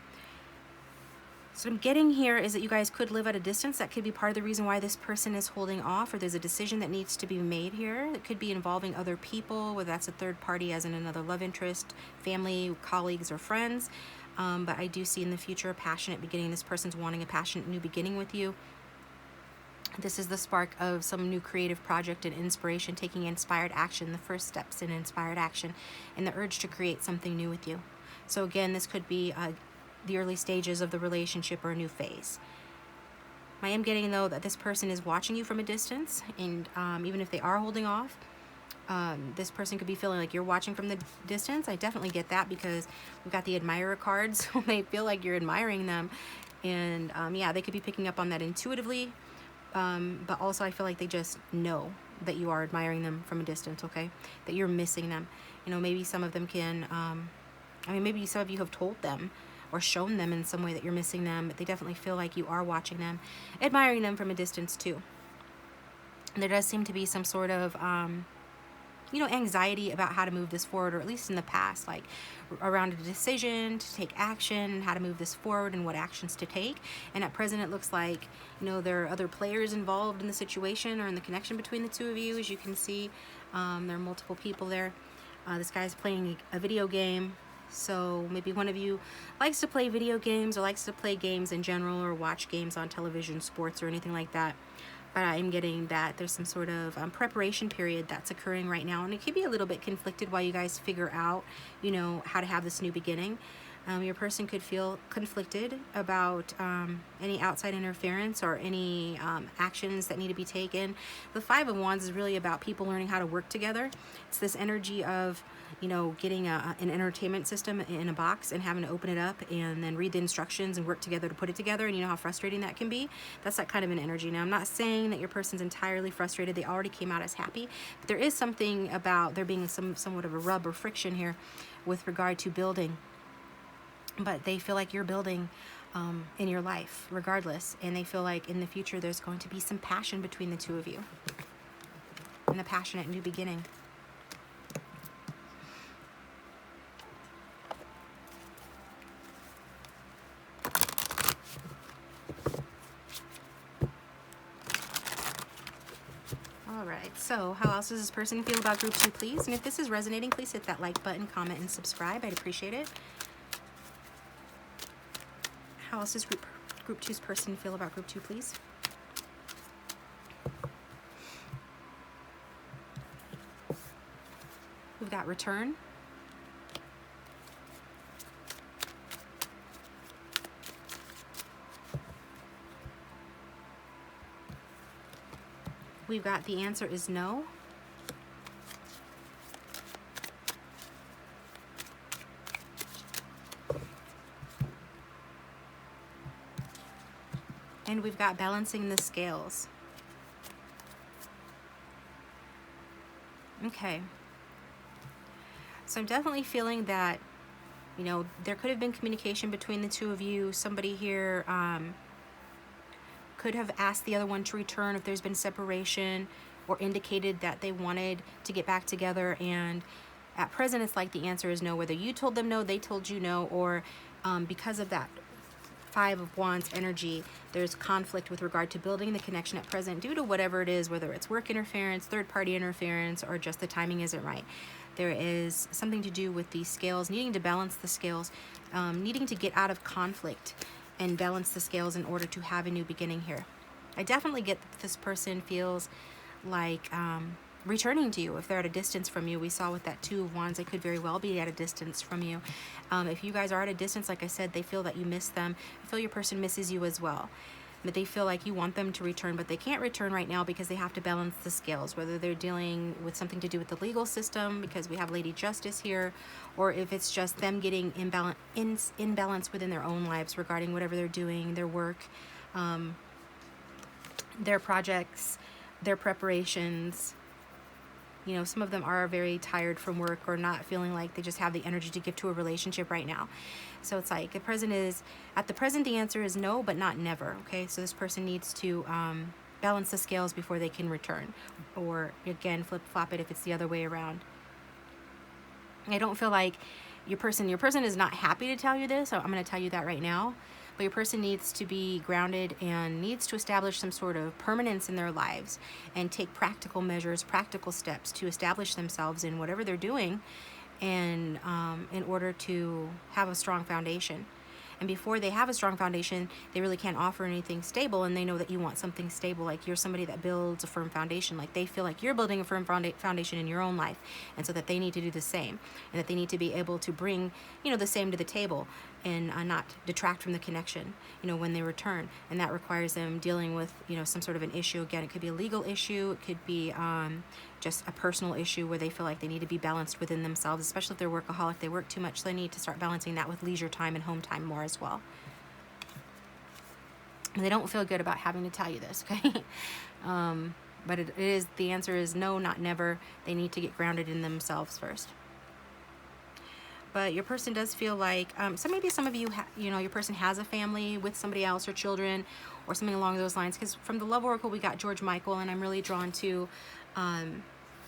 So what I'm getting here is that you guys could live at a distance. That could be part of the reason why this person is holding off, or there's a decision that needs to be made here. It could be involving other people, whether that's a third party as in another love interest, family, colleagues, or friends. But I do see in the future a passionate beginning. This person's wanting a passionate new beginning with you. This is the spark of some new creative project and inspiration, taking inspired action, the first steps in inspired action, and the urge to create something new with you. So again, this could be the early stages of the relationship or a new phase. I am getting, though, that this person is watching you from a distance, and even if they are holding off, this person could be feeling like you're watching from the distance. I definitely get that because we've got the admirer cards, so they feel like you're admiring them. And yeah, they could be picking up on that intuitively. But also I feel like they just know that you are admiring them from a distance, okay? That you're missing them. You know, maybe some of them can, I mean, maybe some of you have told them or shown them in some way that you're missing them, but they definitely feel like you are watching them, admiring them from a distance too. And there does seem to be some sort of, you know, anxiety about how to move this forward, or at least in the past, like around a decision to take action and how to move this forward and what actions to take. And at present, it looks like, you know, there are other players involved in the situation or in the connection between the two of you. As you can see, there are multiple people there. This guy's playing a video game. So maybe one of you likes to play video games or likes to play games in general or watch games on television, sports, or anything like that. But I'm getting that there's some sort of preparation period that's occurring right now. And it could be a little bit conflicted while you guys figure out, you know, how to have this new beginning. Your person could feel conflicted about any outside interference or any actions that need to be taken. The Five of Wands is really about people learning how to work together. It's this energy of, you know, getting an entertainment system in a box and having to open it up and then read the instructions and work together to put it together. And you know how frustrating that can be? That's that kind of an energy. Now, I'm not saying that your person's entirely frustrated. They already came out as happy. But there is something about there being somewhat of a rub or friction here with regard to building. But they feel like you're building in your life regardless. And they feel like in the future there's going to be some passion between the two of you. And a passionate new beginning. Alright, so how else does this person feel about Group 2, please? And if this is resonating, please hit that like button, comment, and subscribe. I'd appreciate it. How else does Group 2's person feel about Group 2, please? We've got return. We've got the answer is no. And we've got balancing the scales. Okay. So I'm definitely feeling that, you know, there could have been communication between the two of you. Somebody here could have asked the other one to return if there's been separation, or indicated that they wanted to get back together. And at present, it's like the answer is no. Whether you told them no, they told you no, or because of that Five of Wands energy, there's conflict with regard to building the connection at present due to whatever it is, whether it's work interference, third-party interference, or just the timing isn't right. There is something to do with these scales, needing to balance the scales, needing to get out of conflict and balance the scales in order to have a new beginning here. I definitely get that this person feels like returning to you. If they're at a distance from you, we saw with that Two of Wands, they could very well be at a distance from you. If you guys are at a distance, like I said, they feel that you miss them. I feel your person misses you as well. But they feel like you want them to return, but they can't return right now because they have to balance the scales, whether they're dealing with something to do with the legal system, because we have Lady Justice here, or if it's just them getting imbalance within their own lives regarding whatever they're doing, their work, their projects, their preparations. You know, some of them are very tired from work or not feeling like they just have the energy to give to a relationship right now. So it's like at the present, the answer is no, but not never. Okay, so this person needs to balance the scales before they can return, or again, flip-flop it if it's the other way around. I don't feel like your person is not happy to tell you this, so I'm going to tell you that right now. But your person needs to be grounded and needs to establish some sort of permanence in their lives and take practical measures, practical steps to establish themselves in whatever they're doing, and in order to have a strong foundation. And before they have a strong foundation, they really can't offer anything stable, and they know that you want something stable. Like you're somebody that builds a firm foundation. Like they feel like you're building a firm foundation in your own life, and so that they need to do the same, and that they need to be able to bring, you know, the same to the table, and not detract from the connection, you know, when they return. And that requires them dealing with, you know, some sort of an issue. Again, it could be a legal issue, it could be just a personal issue where they feel like they need to be balanced within themselves, especially if they're workaholic, they work too much, so they need to start balancing that with leisure time and home time more as well. And they don't feel good about having to tell you this, okay? But it is, the answer is no, not never. They need to get grounded in themselves first. But your person does feel like, so maybe some of you, you know, your person has a family with somebody else or children or something along those lines. Because from the Love Oracle, we got George Michael, and I'm really drawn to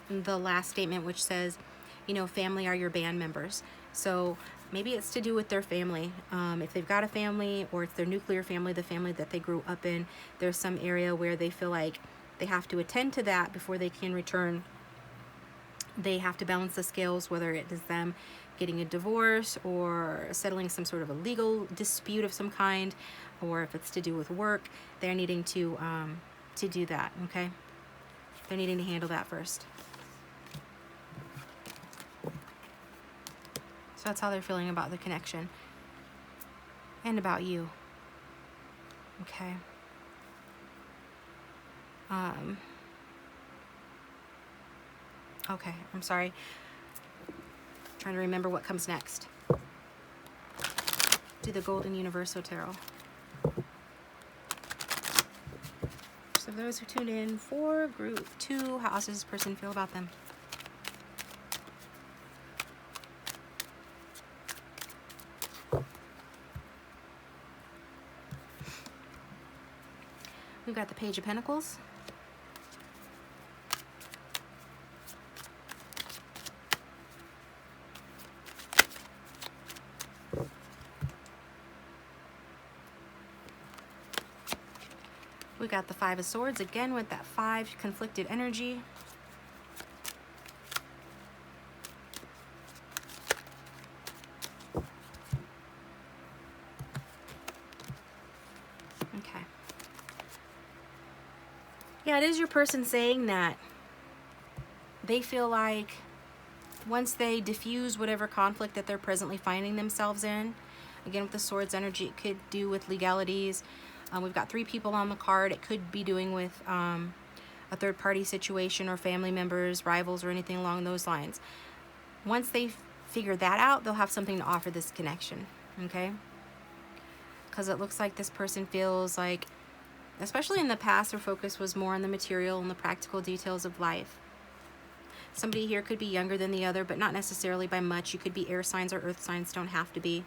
the last statement, which says, you know, family are your band members. So maybe it's to do with their family. If they've got a family, or it's their nuclear family, the family that they grew up in, there's some area where they feel like they have to attend to that before they can return. They have to balance the scales, whether it is them getting a divorce or settling some sort of a legal dispute of some kind, or if it's to do with work, they're needing to do that, okay? They're needing to handle that first. So that's how they're feeling about the connection and about you, okay? Okay, I'm sorry. Trying to remember what comes next. Do the Golden Universal Tarot. So those who tuned in for group 2, how else does this person feel about them? We've got the Page of Pentacles. We got the Five of Swords, again with that 5 conflicted energy. Okay. Yeah, it is your person saying that they feel like once they diffuse whatever conflict that they're presently finding themselves in, again with the Swords energy, it could do with legalities. We've got 3 people on the card. It could be doing with a third-party situation or family members, rivals, or anything along those lines. Once they figure that out, they'll have something to offer this connection, okay? Because it looks like this person feels like, especially in the past, their focus was more on the material and the practical details of life. Somebody here could be younger than the other, but not necessarily by much. You could be air signs or earth signs, don't have to be.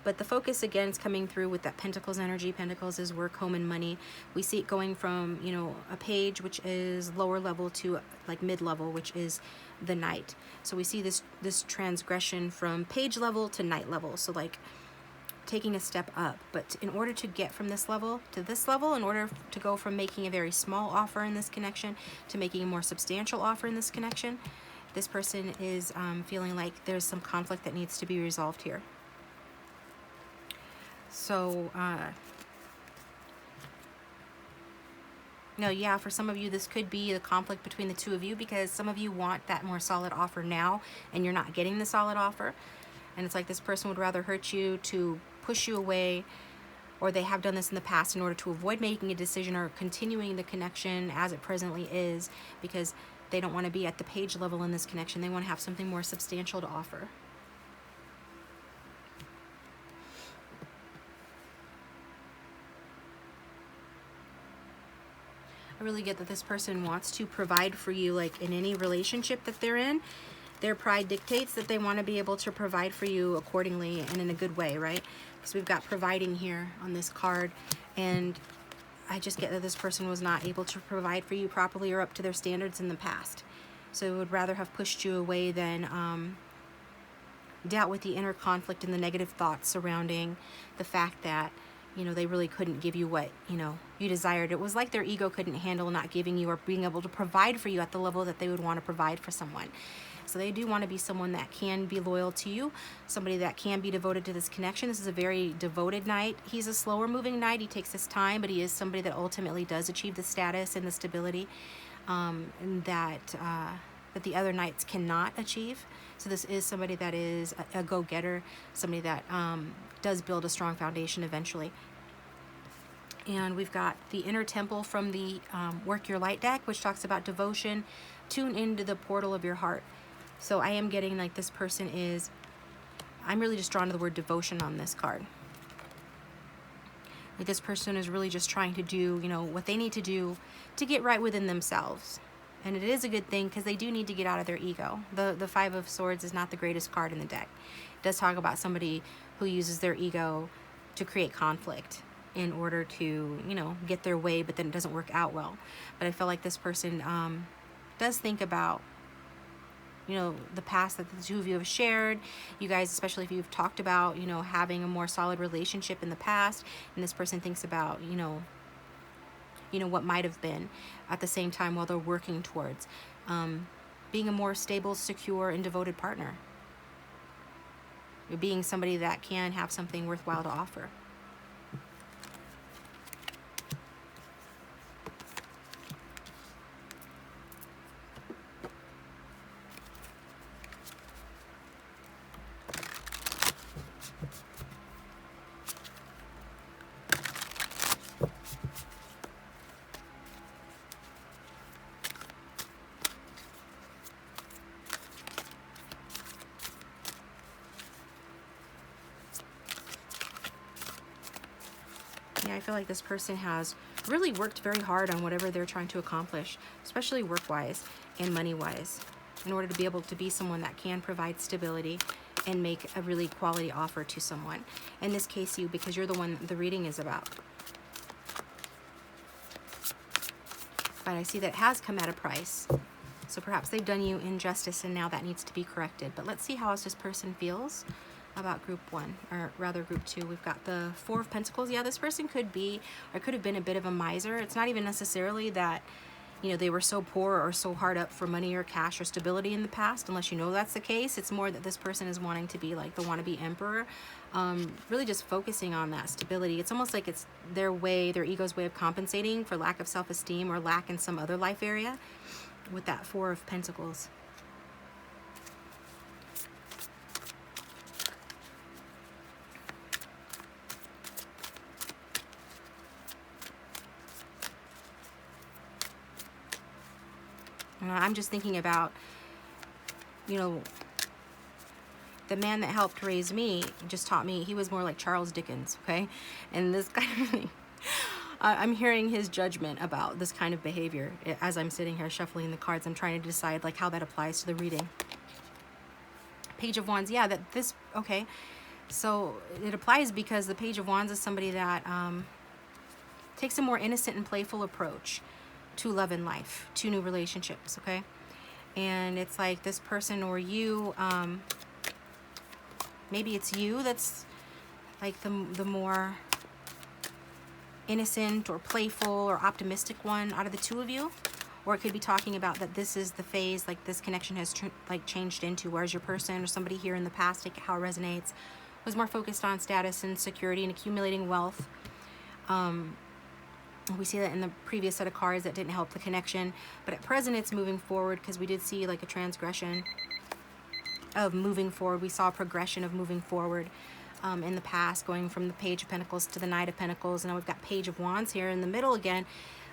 But the focus, again, is coming through with that Pentacles energy. Pentacles is work, home, and money. We see it going from, you know, a page, which is lower level, to like mid-level, which is the Knight. So we see this transgression from page level to Knight level. So like taking a step up. But in order to get from this level to this level, in order to go from making a very small offer in this connection to making a more substantial offer in this connection, this person is feeling like there's some conflict that needs to be resolved here. So, no, yeah, for some of you, this could be the conflict between the two of you, because some of you want that more solid offer now, and you're not getting the solid offer. And it's like this person would rather hurt you to push you away, or they have done this in the past in order to avoid making a decision or continuing the connection as it presently is, because they don't want to be at the page level in this connection. They want to have something more substantial to offer. I really get that this person wants to provide for you, like in any relationship that they're in. Their pride dictates that they want to be able to provide for you accordingly and in a good way, right? Because we've got providing here on this card, and I just get that this person was not able to provide for you properly or up to their standards in the past. So would rather have pushed you away than dealt with the inner conflict and the negative thoughts surrounding the fact that, you know, they really couldn't give you what, you know, you desired. It was like their ego couldn't handle not giving you or being able to provide for you at the level that they would want to provide for someone. So they do want to be someone that can be loyal to you, somebody that can be devoted to this connection. This is a very devoted Knight. He's a slower moving Knight. He takes his time, but he is somebody that ultimately does achieve the status and the stability that the other Knights cannot achieve. So this is somebody that is a go-getter, somebody that does build a strong foundation eventually. And we've got the Inner Temple from the Work Your Light deck, which talks about devotion. Tune into the portal of your heart. So I am getting like this person is, I'm really just drawn to the word devotion on this card. Like this person is really just trying to do, you know, what they need to do to get right within themselves. And it is a good thing because they do need to get out of their ego. The Five of Swords is not the greatest card in the deck. It does talk about somebody who uses their ego to create conflict in order to, you know, get their way, but then it doesn't work out well. But I feel like this person does think about, you know, the past that the two of you have shared. You guys, especially if you've talked about, you know, having a more solid relationship in the past, and this person thinks about, you know, what might have been at the same time while they're working towards being a more stable, secure, and devoted partner. Being somebody that can have something worthwhile to offer. Yeah, I feel like this person has really worked very hard on whatever they're trying to accomplish, especially work-wise and money-wise, in order to be able to be someone that can provide stability and make a really quality offer to someone. In this case, you, because you're the one the reading is about. But I see that it has come at a price. So perhaps they've done you injustice and now that needs to be corrected. But let's see how this person feels about group one, or rather group two. We've got the Four of Pentacles. Yeah, this person could be, or could have been a bit of a miser. It's not even necessarily that, you know, they were so poor or so hard up for money or cash or stability in the past, unless you know that's the case. It's more that this person is wanting to be like the wannabe emperor, really just focusing on that stability. It's almost like it's their way, their ego's way of compensating for lack of self-esteem or lack in some other life area with that Four of Pentacles. I'm just thinking about, you know, the man that helped raise me just taught me, he was more like Charles Dickens, okay? And this kind of thing, I'm hearing his judgment about this kind of behavior as I'm sitting here shuffling the cards. I'm trying to decide like how that applies to the reading. Page of Wands, yeah, okay. So it applies because the Page of Wands is somebody that takes a more innocent and playful approach to love and life, to new relationships, okay? And it's like this person or you, maybe it's you that's like the more innocent or playful or optimistic one out of the two of you. Or it could be talking about that this is the phase like this connection has like changed into, whereas your person or somebody here in the past, take it how it resonates, was more focused on status and security and accumulating wealth. We see that in the previous set of cards that didn't help the connection, but at present it's moving forward, because we did see like a transgression of moving forward. We saw a progression of moving forward in the past, going from the Page of Pentacles to the Knight of Pentacles, and now we've got Page of Wands here in the middle again,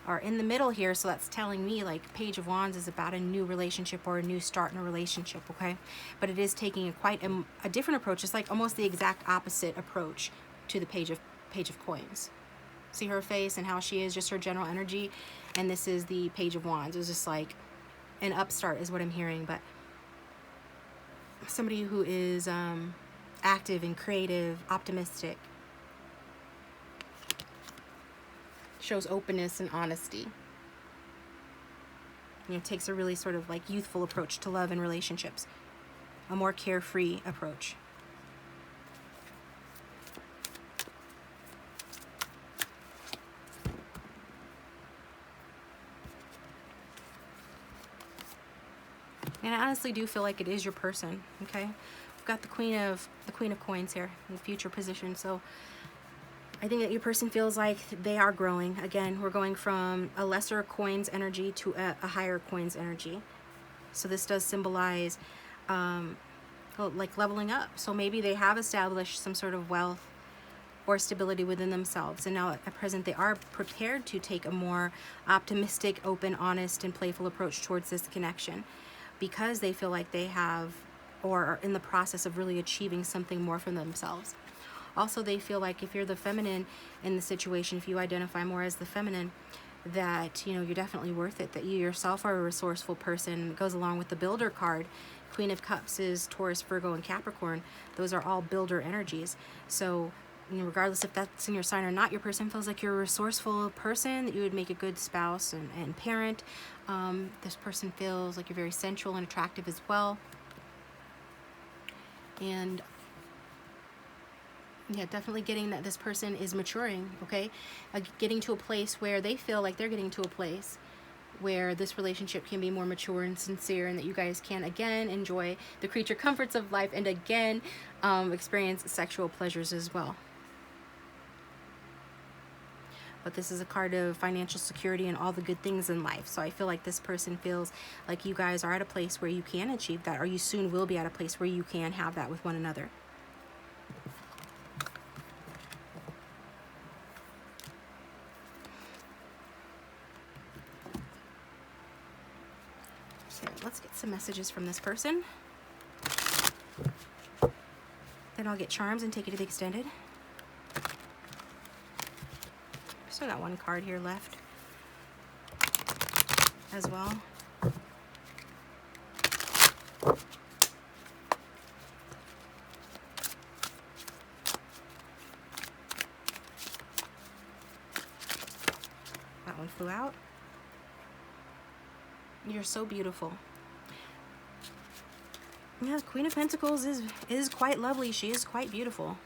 or in the middle here. So that's telling me like Page of Wands is about a new relationship or a new start in a relationship, okay? But it is taking quite a different approach. It's like almost the exact opposite approach to the Page of Coins. See her face and how she is, just her general energy. And this is the Page of Wands. It's just like an upstart is what I'm hearing, but somebody who is active and creative, optimistic, shows openness and honesty. You know, takes a really sort of like youthful approach to love and relationships, a more carefree approach. And I honestly do feel like it is your person, okay? We've got the Queen of Coins here in the future position. So I think that your person feels like they are growing. Again, we're going from a lesser coins energy to a higher coins energy. So this does symbolize like leveling up. So maybe they have established some sort of wealth or stability within themselves, and now at present they are prepared to take a more optimistic, open, honest, and playful approach towards this connection, because they feel like they have or are in the process of really achieving something more for themselves. Also, they feel like if you're the feminine in the situation, if you identify more as the feminine, that, you know, you're definitely worth it, that you yourself are a resourceful person. It goes along with the Builder card. Queen of Cups is Taurus, Virgo, and Capricorn. Those are all builder energies. So, you know, regardless if that's in your sign or not, your person feels like you're a resourceful person, that you would make a good spouse and parent. This person feels like you're very sensual and attractive as well. And yeah, definitely getting that this person is maturing, okay? Getting to a place where they feel like they're getting to a place where this relationship can be more mature and sincere, and that you guys can again enjoy the creature comforts of life, and again experience sexual pleasures as well. But this is a card of financial security and all the good things in life. So I feel like this person feels like you guys are at a place where you can achieve that, or you soon will be at a place where you can have that with one another. So let's get some messages from this person. Then I'll get charms and take it to the extended. Still got one card here left as well. That one flew out. You're so beautiful. Yeah, the Queen of Pentacles is quite lovely. She is quite beautiful.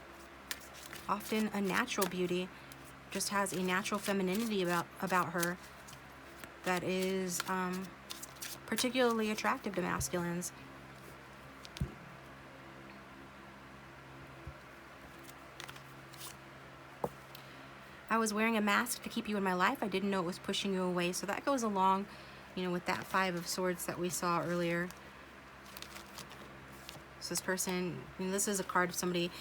Often a natural beauty. Just has a natural femininity about her that is particularly attractive to masculines. I was wearing a mask to keep you in my life. I didn't know it was pushing you away. So that goes along, you know, with that Five of Swords that we saw earlier. So this person, and this is a card of somebody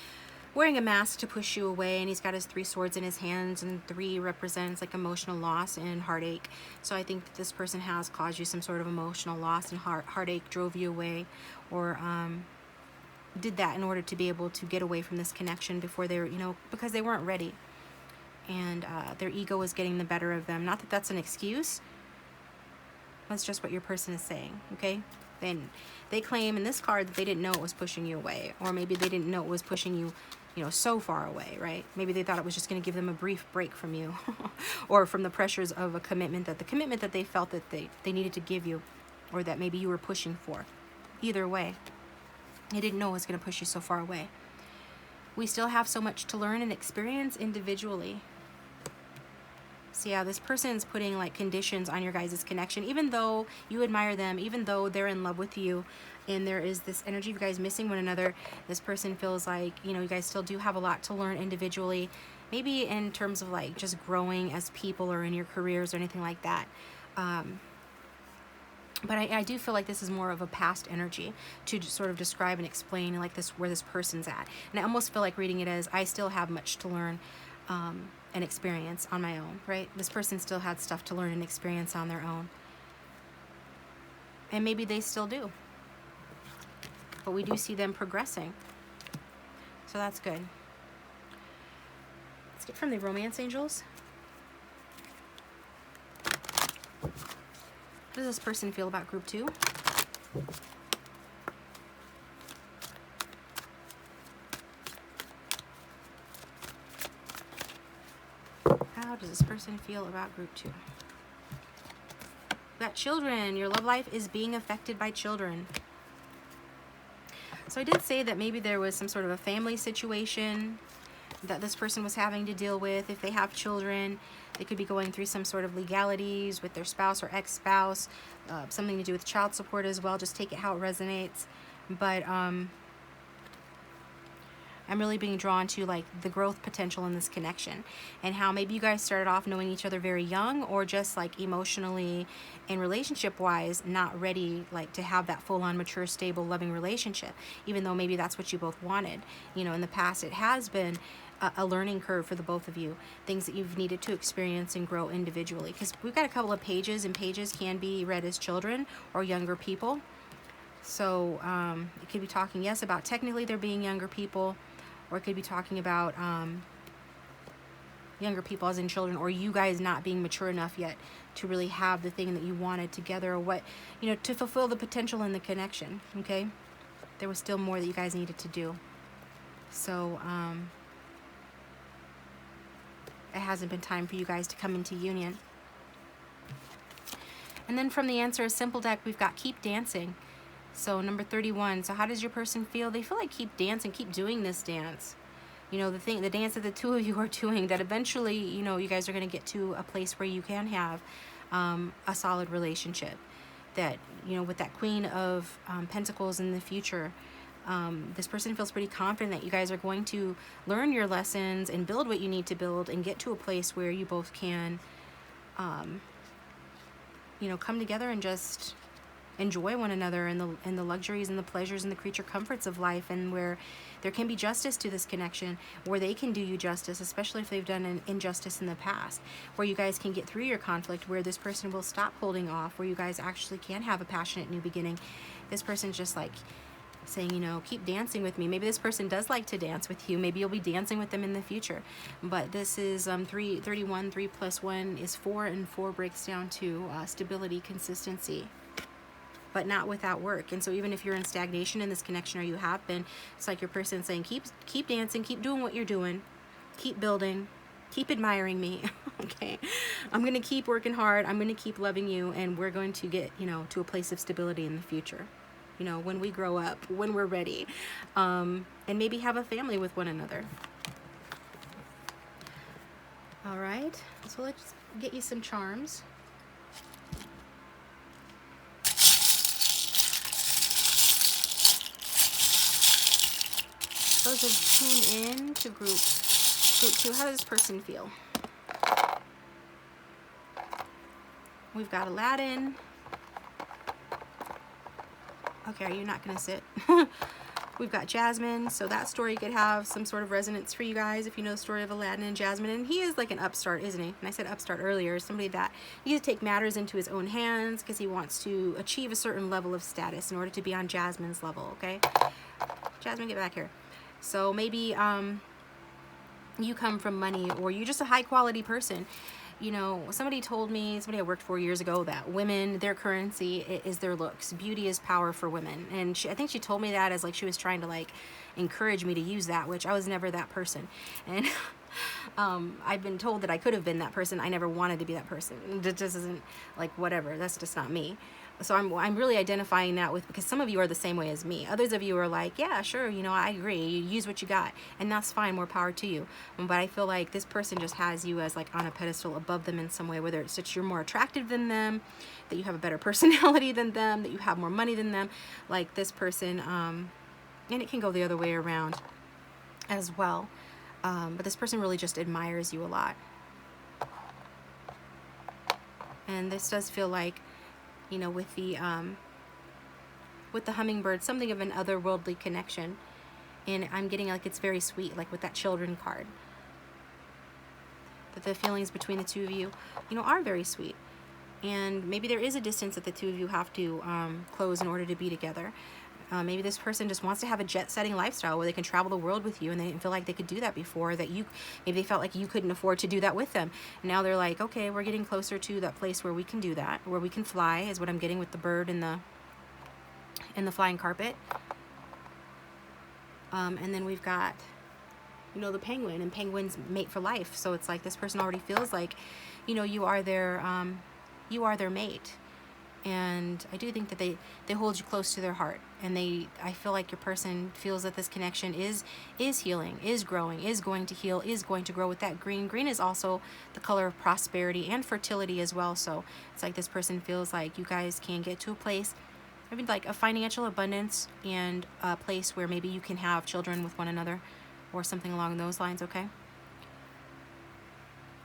wearing a mask to push you away, and he's got his 3 swords in his hands, and 3 represents like emotional loss and heartache. So I think that this person has caused you some sort of emotional loss and heartache, drove you away, or did that in order to be able to get away from this connection before they were, you know, because they weren't ready, and their ego was getting the better of them. Not that that's an excuse. That's just what your person is saying, okay? Then they claim in this card that they didn't know it was pushing you away, or maybe they didn't know it was pushing you, you know, so far away, right? Maybe they thought it was just going to give them a brief break from you or from the pressures of a commitment, that the commitment that they felt that they needed to give you, or that maybe you were pushing for. Either way, they didn't know it was going to push you so far away. We still have so much to learn and experience individually. So yeah, this person's putting like conditions on your guys' connection, even though you admire them, even though they're in love with you, and there is this energy of you guys missing one another. This person feels like, you know, you guys still do have a lot to learn individually, maybe in terms of like just growing as people or in your careers or anything like that. But I do feel like this is more of a past energy to just sort of describe and explain like this, where this person's at. And I almost feel like reading it as, I still have much to learn and experience on my own, right? This person still had stuff to learn and experience on their own. And maybe they still do. But we do see them progressing. So that's good. Let's get from the romance angels. How does this person feel about group 2? How does this person feel about group 2? We've got children. Your love life is being affected by children. So I did say that maybe there was some sort of a family situation that this person was having to deal with. If they have children, they could be going through some sort of legalities with their spouse or ex-spouse, something to do with child support as well. Just take it how it resonates. But I'm really being drawn to like the growth potential in this connection, and how maybe you guys started off knowing each other very young, or just like emotionally and relationship wise not ready like to have that full-on mature, stable, loving relationship, even though maybe that's what you both wanted. You know, in the past it has been a learning curve for the both of you, things that you've needed to experience and grow individually, because we've got a couple of pages, and pages can be read as children or younger people. So it could be talking, yes, about technically there being younger people, or it could be talking about younger people as in children, or you guys not being mature enough yet to really have the thing that you wanted together, or what, you know, to fulfill the potential in the connection, okay? There was still more that you guys needed to do. So it hasn't been time for you guys to come into union. And then from the Answer a Simple deck, we've got Keep Dancing. So number 31. So how does your person feel? They feel like keep dancing, keep doing this dance. You know, the dance that the two of you are doing, that eventually, you know, you guys are going to get to a place where you can have a solid relationship. That, you know, with that Queen of Pentacles in the future, this person feels pretty confident that you guys are going to learn your lessons and build what you need to build, and get to a place where you both can, you know, come together and just enjoy one another, and the luxuries and the pleasures and the creature comforts of life, and where there can be justice to this connection, where they can do you justice, especially if they've done an injustice in the past, where you guys can get through your conflict, where this person will stop holding off, where you guys actually can have a passionate new beginning. This person's just like saying, you know, keep dancing with me. Maybe this person does like to dance with you. Maybe you'll be dancing with them in the future. But this is 31, 3 plus 1 is 4, and 4 breaks down to stability, consistency, but not without work. And so even if you're in stagnation in this connection, or you have been, it's like your person saying, keep dancing, keep doing what you're doing, keep building, keep admiring me. Okay, I'm gonna keep working hard, I'm gonna keep loving you, and we're going to get, you know, to a place of stability in the future, you know, when we grow up, when we're ready, and maybe have a family with one another. All right, so let's get you some charms. Those have tuned in to group 2, how does this person feel? We've got Aladdin. Okay, are you not going to sit? We've got Jasmine, so that story could have some sort of resonance for you guys if you know the story of Aladdin and Jasmine. And he is like an upstart, isn't he? And I said upstart earlier, somebody that needs to take matters into his own hands because he wants to achieve a certain level of status in order to be on Jasmine's level, okay? Jasmine, get back here. So maybe you come from money, or you're just a high quality person. You know, somebody told me, somebody I worked for years ago, that women, their currency is their looks. Beauty is power for women. And I think she told me that as like she was trying to like encourage me to use that, which I was never that person. And I've been told that I could have been that person. I never wanted to be that person. It just isn't like, whatever, that's just not me. So I'm really identifying that with, because some of you are the same way as me. Others of you are like, yeah, sure, you know, I agree. You use what you got, and that's fine. More power to you. But I feel like this person just has you as like on a pedestal above them in some way, whether it's that you're more attractive than them, that you have a better personality than them, that you have more money than them. Like this person, and it can go the other way around as well. But this person really just admires you a lot. And this does feel like, you know, with the hummingbird, something of an otherworldly connection. And I'm getting like it's very sweet, like with that children card. That the feelings between the two of you, you know, are very sweet. And maybe there is a distance that the two of you have to close in order to be together. Maybe this person just wants to have a jet-setting lifestyle where they can travel the world with you, and they didn't feel like they could do that before, that you, maybe they felt like you couldn't afford to do that with them. And now they're like, okay, we're getting closer to that place where we can do that, where we can fly, is what I'm getting with the bird and the flying carpet. And then we've got, you know, the penguin, and penguins mate for life. So it's like this person already feels like, you know, you are their mate. And I do think that they hold you close to their heart, and I feel like your person feels that this connection is healing, is growing, is going to heal, is going to grow with that green. Green is also the color of prosperity and fertility as well. So it's like this person feels like you guys can get to a place, I mean, like a financial abundance, and a place where maybe you can have children with one another or something along those lines, okay?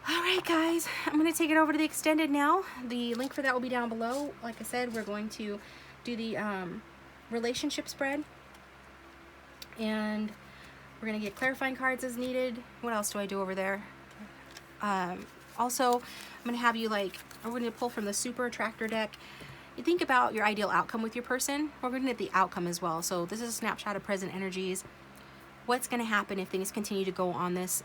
All right, guys, I'm going to take it over to the extended now. The link for that will be down below. Like I said, we're going to do the relationship spread, and we're going to get clarifying cards as needed. What else do I do over there? Also, I'm going to have you we're going to pull from the Super Attractor deck. You think about your ideal outcome with your person. We're going to get the outcome as well. So this is a snapshot of present energies. What's going to happen if things continue to go on this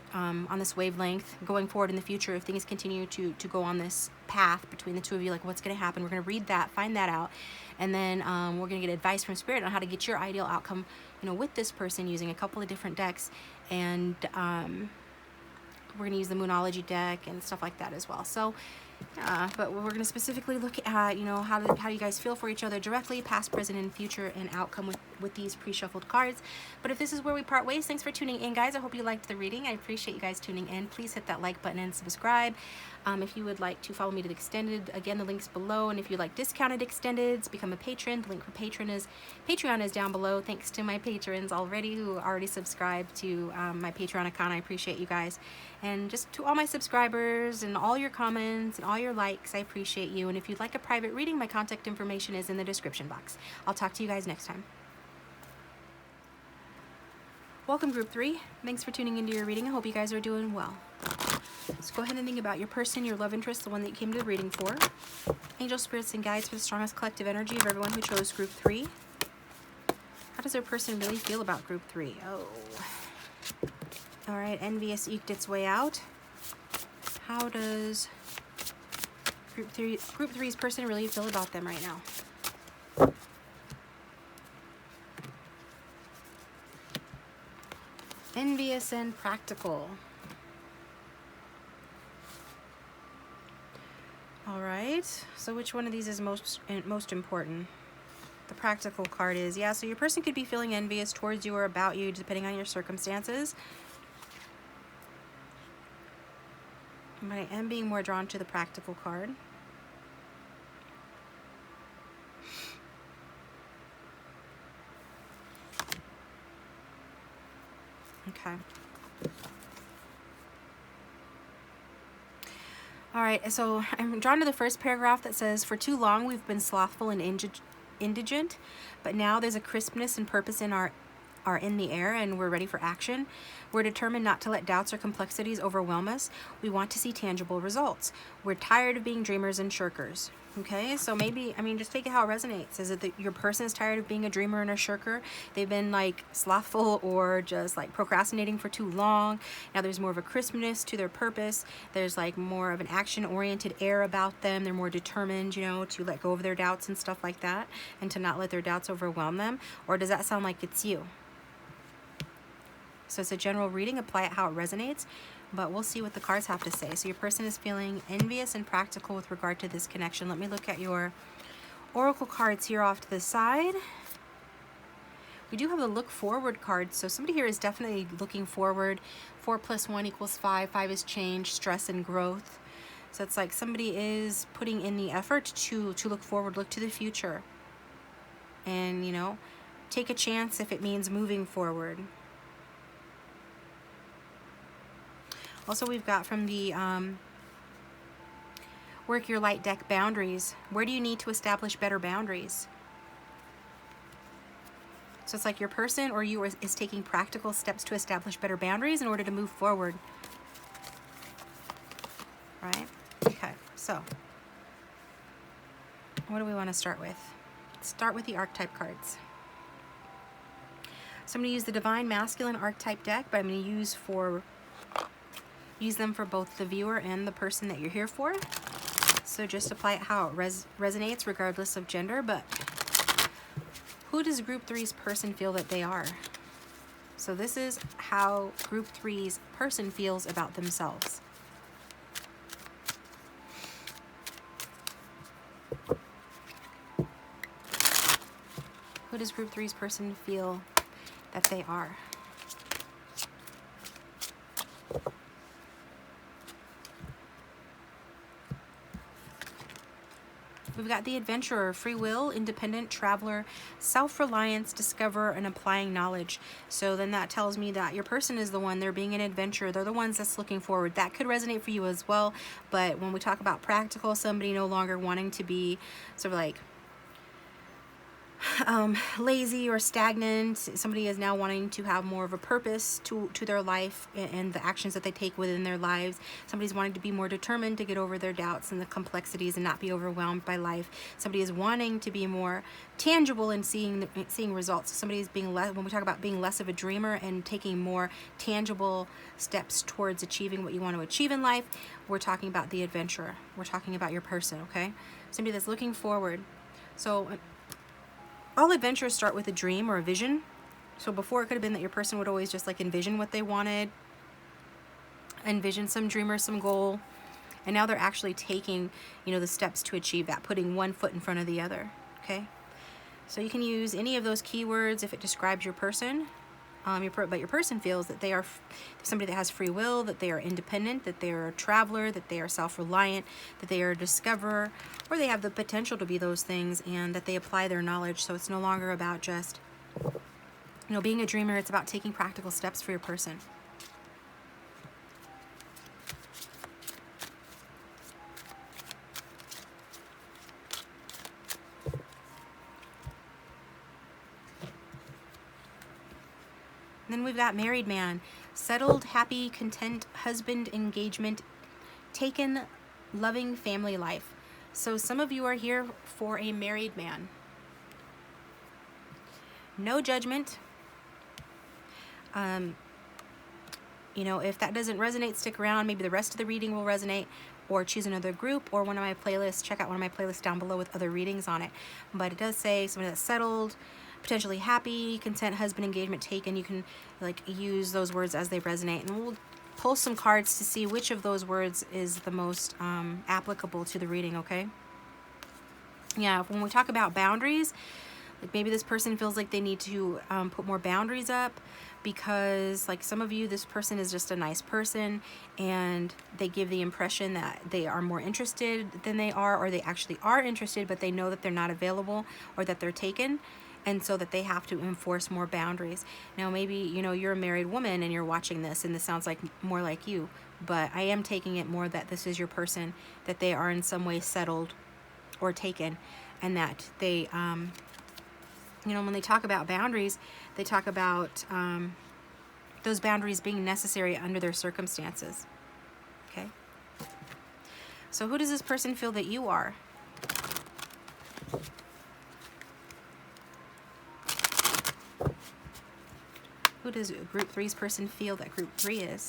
wavelength going forward in the future? If things continue to go on this path between the two of you, like what's going to happen? We're going to read that, find that out, and then we're going to get advice from Spirit on how to get your ideal outcome, you know, with this person using a couple of different decks, and we're going to use the Moonology deck and stuff like that as well. So. But we're going to specifically look at, you know, how you guys feel for each other directly, past, present, and future, and outcome with these pre-shuffled cards. But if this is where we part ways, thanks for tuning in, guys. I hope you liked the reading. I appreciate you guys tuning in. Please hit that like button and subscribe. If you would like to follow me to the extended, again, the link's below. And if you like discounted extendeds, become a patron. The link for Patreon is down below. Thanks to my patrons already who already subscribed to my Patreon account. I appreciate you guys. And just to all my subscribers and all your comments and all your likes, I appreciate you. And if you'd like a private reading, my contact information is in the description box. I'll talk to you guys next time. Welcome, Group 3. Thanks for tuning into your reading. I hope you guys are doing well. Let's go ahead and think about your person, your love interest, the one that you came to the reading for. Angel, spirits, and guides for the strongest collective energy of everyone who chose Group 3. How does their person really feel about Group 3? Oh. All right, envious eked its way out. How does Group 3's person really feel about them right now? Envious and practical. All right, so which one of these is most important? The practical card is, yeah, so your person could be feeling envious towards you or about you, depending on your circumstances. But I am being more drawn to the practical card. Okay. All right, so I'm drawn to the first paragraph that says, for too long we've been slothful and indigent, but now there's a crispness and purpose in our are in the air and we're ready for action. We're determined not to let doubts or complexities overwhelm us. We want to see tangible results. We're tired of being dreamers and shirkers. Okay, so maybe, I mean, just take it how it resonates. Is it that your person is tired of being a dreamer and a shirker? They've been like slothful or just like procrastinating for too long. Now there's more of a crispness to their purpose. There's like more of an action-oriented air about them. They're more determined, you know, to let go of their doubts and stuff like that and to not let their doubts overwhelm them. Or does that sound like it's you? So it's a general reading, apply it how it resonates, but we'll see what the cards have to say. So your person is feeling envious and practical with regard to this connection. Let me look at your oracle cards here off to the side. We do have a look forward card, so somebody here is definitely looking forward. 4 + 1 = 5. 5 is change, stress, and growth. So it's like somebody is putting in the effort to look forward, look to the future, and, you know, take a chance if it means moving forward. Also, we've got from the Work Your Light deck, boundaries. Where do you need to establish better boundaries? So it's like your person or you is taking practical steps to establish better boundaries in order to move forward. Right? Okay, so what do we want to start with? Let's start with the archetype cards. So I'm going to use the Divine Masculine archetype deck, but I'm going to use them for both the viewer and the person that you're here for. So just apply it how it resonates regardless of gender. But who does Group 3's person feel that they are? So this is how Group 3's person feels about themselves. Who does Group 3's person feel that they are? We've got the adventurer, free will, independent, traveler, self-reliance, discover, and applying knowledge. So then that tells me that your person is the one, they're being an adventurer. They're the ones that's looking forward. That could resonate for you as well. But when we talk about practical, somebody no longer wanting to be sort of like lazy or stagnant, somebody is now wanting to have more of a purpose to their life and the actions that they take within their lives. Somebody's wanting to be more determined to get over their doubts and the complexities and not be overwhelmed by life. Somebody is wanting to be more tangible in seeing results. Somebody is being less, when we talk about being less of a dreamer and taking more tangible steps towards achieving what you want to achieve in life, we're talking about the adventurer. We're talking about your person, okay? Somebody that's looking forward. So all adventures start with a dream or a vision. So before it could have been that your person would always just like envision what they wanted, envision some dream or some goal, and now they're actually taking, you know, the steps to achieve that, putting one foot in front of the other, okay? So you can use any of those keywords if it describes your person. But your person feels that they are somebody that has free will, that they are independent, that they are a traveler, that they are self-reliant, that they are a discoverer, or they have the potential to be those things, and that they apply their knowledge. So it's no longer about just, you know, being a dreamer. It's about taking practical steps for your person. Then we've got married man, settled, happy, content, husband, engagement, taken, loving family life. So some of you are here for a married man. No judgment. You know, if that doesn't resonate, stick around. Maybe the rest of the reading will resonate, or choose another group or one of my playlists. Check out one of my playlists down below with other readings on it. But it does say somebody that's settled, potentially happy, content, husband, engagement, taken. You can like use those words as they resonate, and we'll pull some cards to see which of those words is the most applicable to the reading, okay? Yeah, when we talk about boundaries, like maybe this person feels like they need to put more boundaries up because like some of you, this person is just a nice person and they give the impression that they are more interested than they are, or they actually are interested, but they know that they're not available or that they're taken. And so that they have to enforce more boundaries. Now, maybe, you know, you're a married woman and you're watching this and this sounds like more like you, but I am taking it more that this is your person, that they are in some way settled or taken, and that they You know, when they talk about boundaries, they talk about those boundaries being necessary under their circumstances. Okay? So who does this person feel that you are? Who does Group 3's person feel that Group 3 is?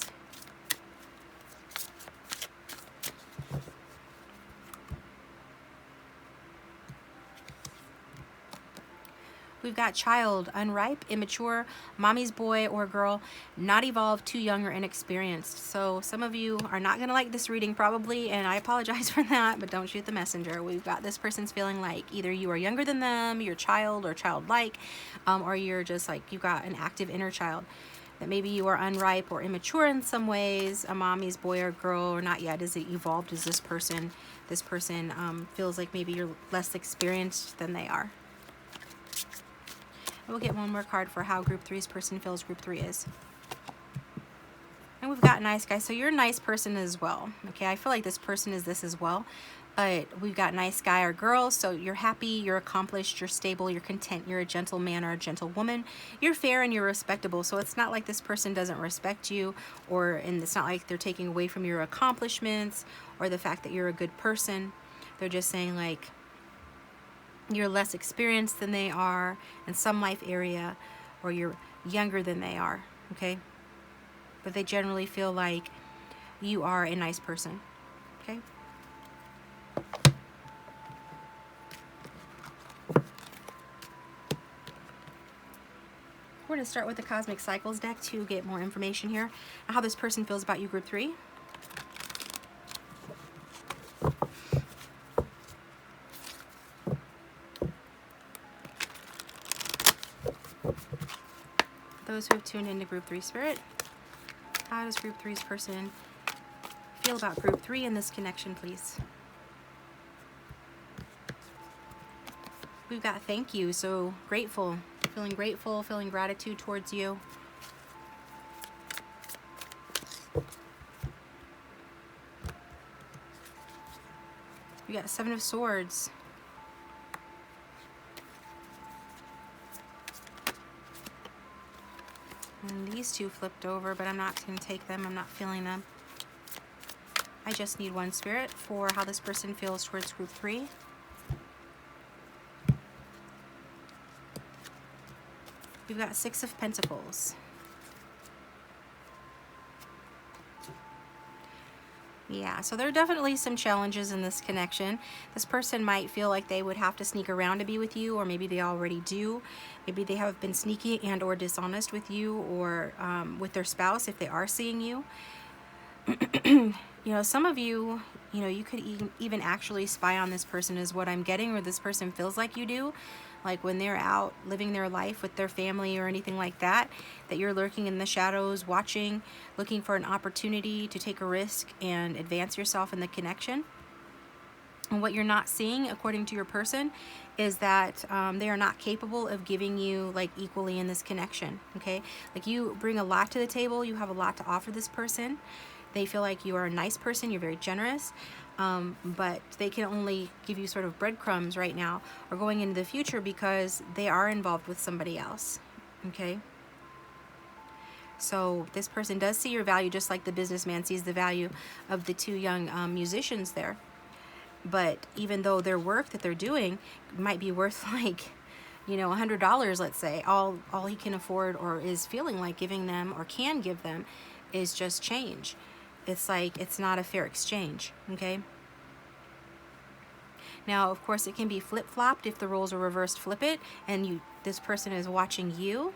We've got child, unripe, immature, mommy's boy or girl, not evolved, too young or inexperienced. So some of you are not going to like this reading probably, and I apologize for that, but don't shoot the messenger. We've got this person's feeling like either you are younger than them, you're child or childlike, or you're just like you've got an active inner child. That maybe you are unripe or immature in some ways, a mommy's boy or girl, or not yet as evolved as this person. This person feels like maybe you're less experienced than they are. We'll get one more card for how Group 3's person feels Group 3 is. And we've got nice guy. So you're a nice person as well. Okay, I feel like this person is this as well. But we've got nice guy or girl. So you're happy, you're accomplished, you're stable, you're content, you're a gentleman or a gentlewoman. You're fair and you're respectable. So it's not like this person doesn't respect you, and it's not like they're taking away from your accomplishments or the fact that you're a good person. They're just saying like, you're less experienced than they are in some life area, or you're younger than they are, okay? But they generally feel like you are a nice person, okay? We're going to start with the Cosmic Cycles deck to get more information here on how this person feels about you, Group 3. Those who have tuned into Group 3 Spirit, how does Group 3's person feel about Group 3 in this connection, please? We've got thank you, so grateful, feeling gratitude towards you. We got 7 of Swords. And these two flipped over, but I'm not going to take them. I'm not feeling them. I just need one spirit for how this person feels towards Group 3. We've got 6 of Pentacles. Yeah, so there are definitely some challenges in this connection. This person might feel like they would have to sneak around to be with you, or maybe they already do. Maybe they have been sneaky and or dishonest with you, or with their spouse if they are seeing you. You know, some of you, you could even actually spy on this person is what I'm getting, or this person feels like you do. Like when they're out living their life with their family or anything like that, that you're lurking in the shadows, watching, looking for an opportunity to take a risk and advance yourself in the connection. And what you're not seeing, according to your person, is that they are not capable of giving you like equally in this connection, okay? Like you bring a lot to the table, you have a lot to offer this person. They feel like you are a nice person, you're very generous, but they can only give you sort of breadcrumbs right now or going into the future because they are involved with somebody else, okay? So this person does see your value just like the businessman sees the value of the 2 young musicians there. But even though their work that they're doing might be worth like, $100, let's say, all he can afford or is feeling like giving them or can give them is just change. It's like it's not a fair exchange, okay? Now, of course, it can be flip-flopped if the roles are reversed, flip it, and this person is watching you.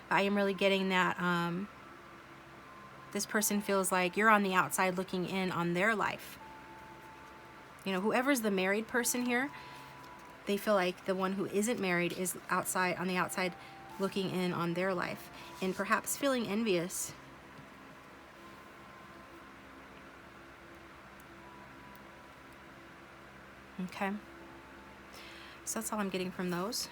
I am really getting that this person feels like you're on the outside looking in on their life. Whoever's the married person here, they feel like the one who isn't married is on the outside looking in on their life and perhaps feeling envious. Okay, so that's all I'm getting from those.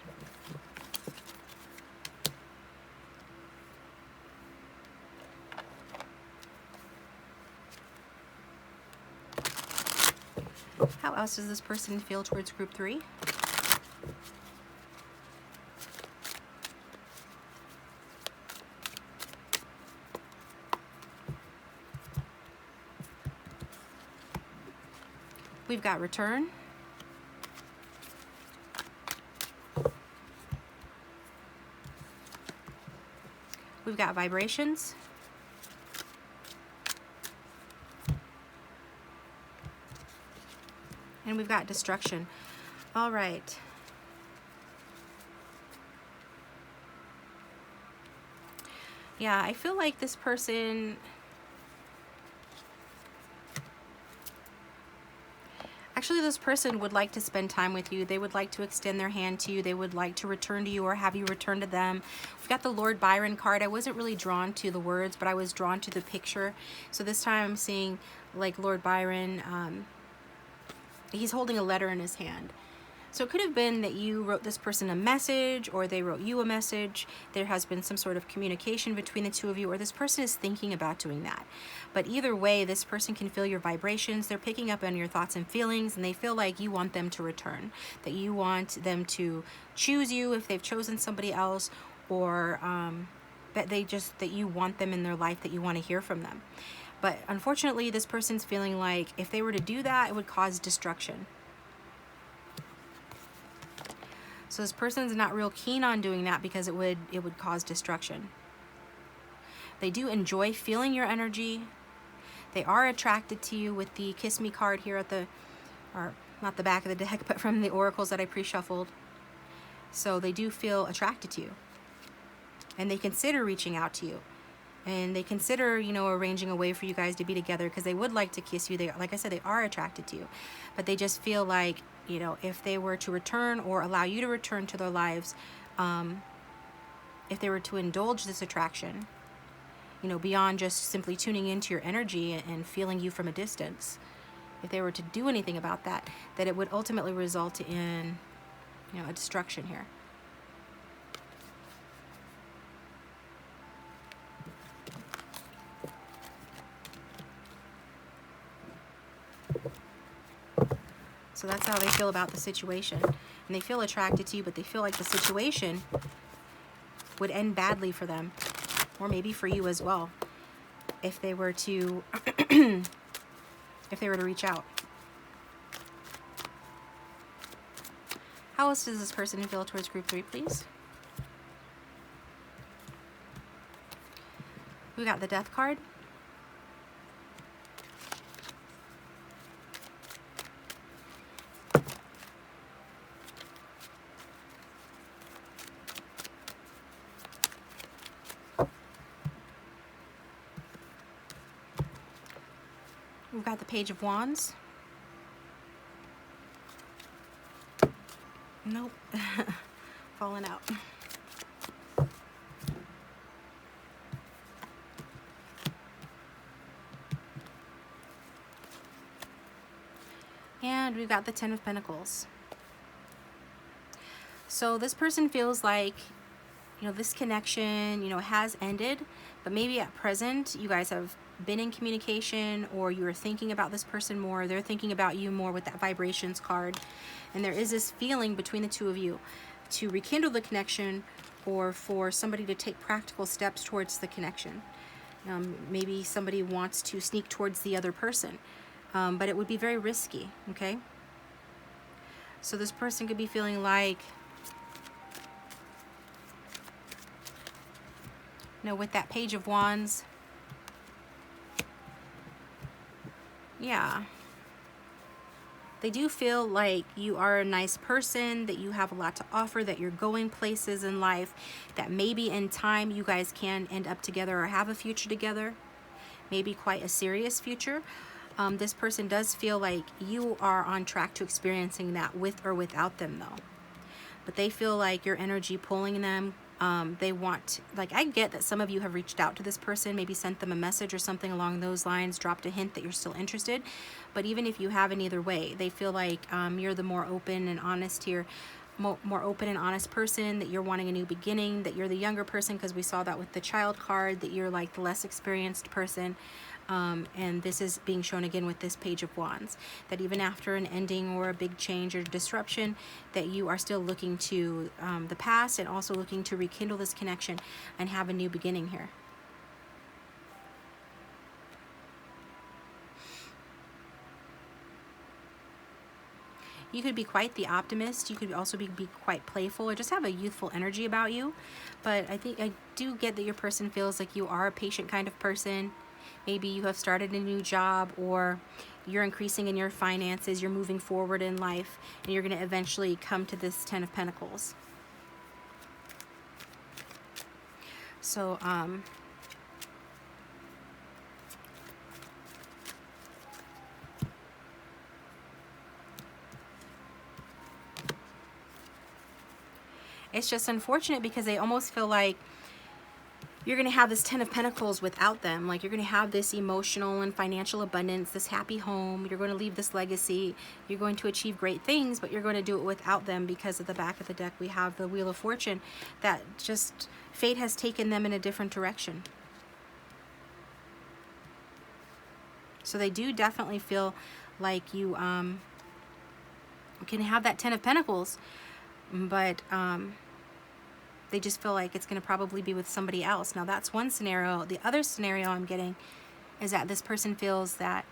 How else does this person feel towards Group 3? We've got return. We've got vibrations. And we've got destruction. All right. Yeah, I feel like this person, actually this person would like to spend time with you. They would like to extend their hand to you. They would like to return to you or have you return to them. We've got the Lord Byron card. I wasn't really drawn to the words, but I was drawn to the picture. So this time I'm seeing like Lord Byron, he's holding a letter in his hand. So it could have been that you wrote this person a message, or they wrote you a message. There has been some sort of communication between the two of you, or this person is thinking about doing that. But either way, this person can feel your vibrations. They're picking up on your thoughts and feelings, and they feel like you want them to return, that you want them to choose you if they've chosen somebody else, or that you want them in their life, that you want to hear from them. But unfortunately, this person's feeling like if they were to do that, it would cause destruction. So this person's not real keen on doing that because it would cause destruction. They do enjoy feeling your energy. They are attracted to you with the Kiss Me card here at the, or not the back of the deck, but from the oracles that I pre-shuffled. So they do feel attracted to you. And they consider reaching out to you. And they consider, you know, arranging a way for you guys to be together because they would like to kiss you. They, like I said, they are attracted to you. But they just feel like, you know, if they were to return or allow you to return to their lives, if they were to indulge this attraction, you know, beyond just simply tuning into your energy and feeling you from a distance, if they were to do anything about that, that it would ultimately result in, you know, a destruction here. So that's how they feel about the situation. And they feel attracted to you, but they feel like the situation would end badly for them, or maybe for you as well, if they were to if they were to reach out. How else does this person feel towards group 3, please? We got the Death card. We've got the Page of Wands. Nope. Falling out. And we've got the Ten of Pentacles. So this person feels like, you know, this connection, you know, has ended, but maybe at present you guys have been in communication, or you are thinking about this person more, they're thinking about you more with that vibrations card, and there is this feeling between the two of you to rekindle the connection, or for somebody to take practical steps towards the connection. Maybe somebody wants to sneak towards the other person, but it would be very risky, okay? So this person could be feeling like, you know, with that Page of Wands, yeah, they do feel like you are a nice person, that you have a lot to offer, that you're going places in life, that maybe in time you guys can end up together or have a future together, maybe quite a serious future. This person does feel like you are on track to experiencing that with or without them though. But they feel like your energy pulling them. They want, like, I get that some of you have reached out to this person, maybe sent them a message or something along those lines, dropped a hint that you're still interested. But even if you haven't, either way, they feel like you're the more open and honest here, more open and honest person, that you're wanting a new beginning, that you're the younger person, because we saw that with the Child card, that you're like the less experienced person. And this is being shown again with this Page of Wands, that even after an ending or a big change or disruption, that you are still looking to the past, and also looking to rekindle this connection and have a new beginning here. You could be quite the optimist. You could also be quite playful or just have a youthful energy about you. But I do get that your person feels like you are a patient kind of person. Maybe you have started a new job, or you're increasing in your finances, you're moving forward in life, and you're going to eventually come to this Ten of Pentacles. So, it's just unfortunate because they almost feel like you're going to have this Ten of Pentacles without them. Like, you're going to have this emotional and financial abundance, this happy home. You're going to leave this legacy. You're going to achieve great things, but you're going to do it without them because at the back of the deck we have the Wheel of Fortune, that just fate has taken them in a different direction. So they do definitely feel like you can have that Ten of Pentacles, but they just feel like it's going to probably be with somebody else. Now, that's one scenario. The other scenario I'm getting is that this person feels that,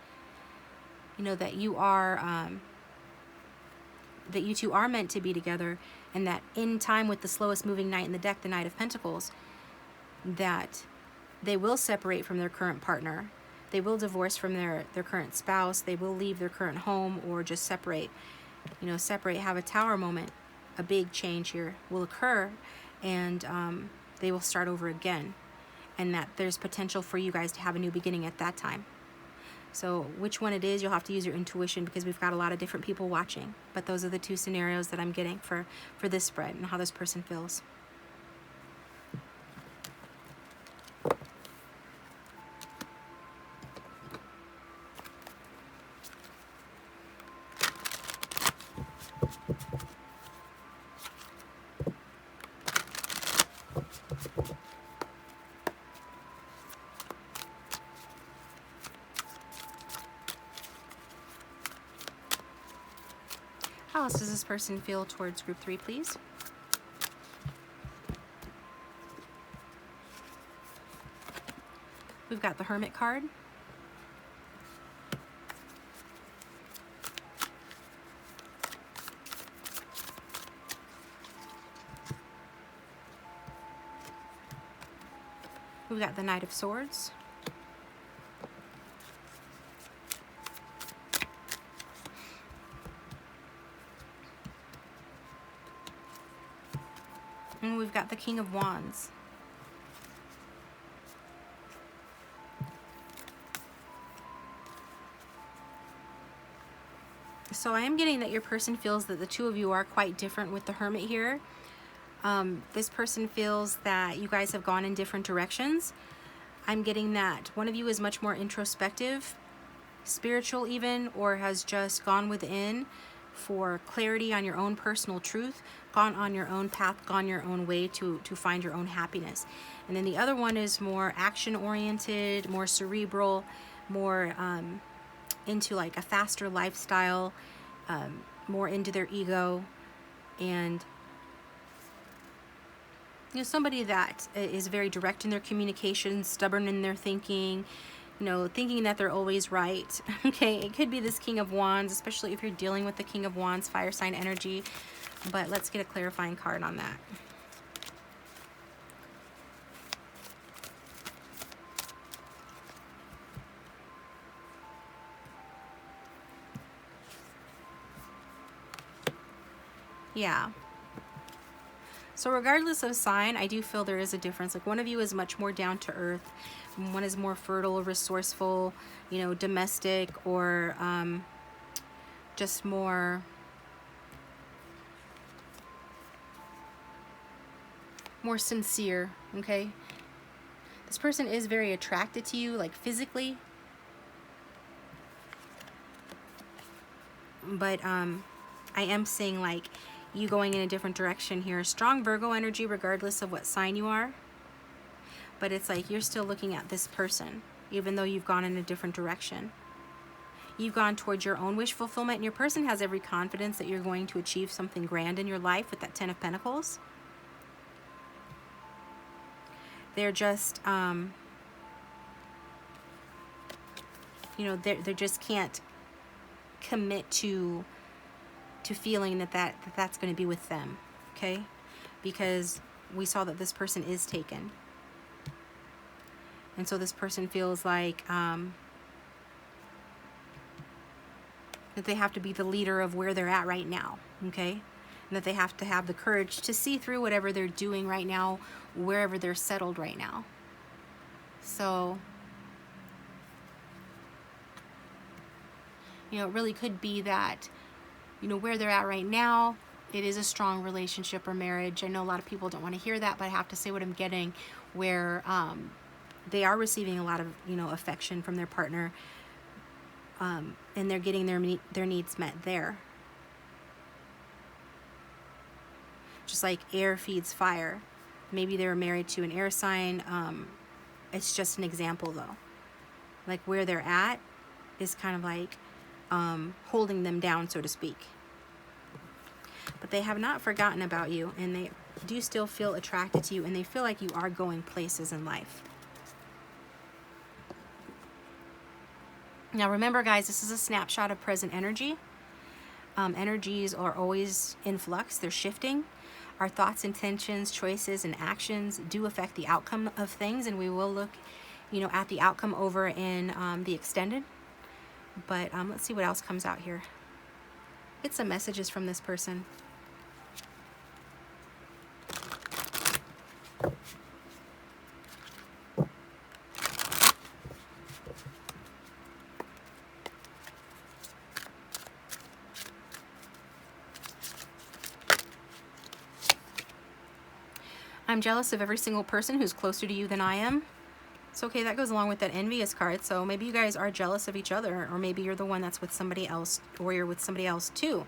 you know, that you are, that you two are meant to be together, and that in time with the slowest moving knight in the deck, the Knight of Pentacles, that they will separate from their current partner. They will divorce from their current spouse. They will leave their current home, or just separate, you know, separate, have a Tower moment. A big change here will occur, and they will start over again, and that there's potential for you guys to have a new beginning at that time. So which one it is, you'll have to use your intuition, because we've got a lot of different people watching. But those are the two scenarios that I'm getting for this spread and how this person feels. How else does this person feel towards group 3, please? We've got the Hermit card. We've got the Knight of Swords. And we've got the King of Wands. So I am getting that your person feels that the two of you are quite different with the Hermit here. This person feels that you guys have gone in different directions. I'm getting that one of you is much more introspective, spiritual even, or has just gone within for clarity on your own personal truth, gone on your own path, gone your own way to find your own happiness. And then the other one is more action-oriented, more cerebral, more into like a faster lifestyle, more into their ego, and you know, somebody that is very direct in their communication, stubborn in their thinking, you know, thinking that they're always right. Okay, it could be this King of Wands, especially if you're dealing with the King of Wands, fire sign energy. But let's get a clarifying card on that. Yeah. So regardless of sign, I do feel there is a difference. Like, one of you is much more down to earth. One is more fertile, resourceful, you know, domestic, or just more sincere, okay? This person is very attracted to you, like physically. But I am seeing like you going in a different direction here. Strong Virgo energy regardless of what sign you are. But it's like you're still looking at this person, even though you've gone in a different direction. You've gone towards your own wish fulfillment, and your person has every confidence that you're going to achieve something grand in your life with that Ten of Pentacles. They're just, you know, they just can't commit to to feeling that's going to be with them, okay? Because we saw that this person is taken. And so this person feels like that they have to be the leader of where they're at right now, okay? And that they have to have the courage to see through whatever they're doing right now, wherever they're settled right now. So, you know, it really could be that, you know, where they're at right now, it is a strong relationship or marriage. I know a lot of people don't want to hear that, but I have to say what I'm getting, where they are receiving a lot of, you know, affection from their partner, and they're getting their needs met there. Just like air feeds fire. Maybe they were married to an air sign. It's just an example though. Like where they're at is kind of like holding them down, so to speak. But they have not forgotten about you, and they do still feel attracted to you, and they feel like you are going places in life. Now remember guys, this is a snapshot of present energy. Energies are always in flux, they're shifting. Our thoughts, intentions, choices, and actions do affect the outcome of things, and we will look, you know, at the outcome over in the extended. But let's see what else comes out here. Get some messages from this person. I'm jealous of every single person who's closer to you than I am. It's okay, that goes along with that envious card. So maybe you guys are jealous of each other, or maybe you're the one that's with somebody else, or you're with somebody else too.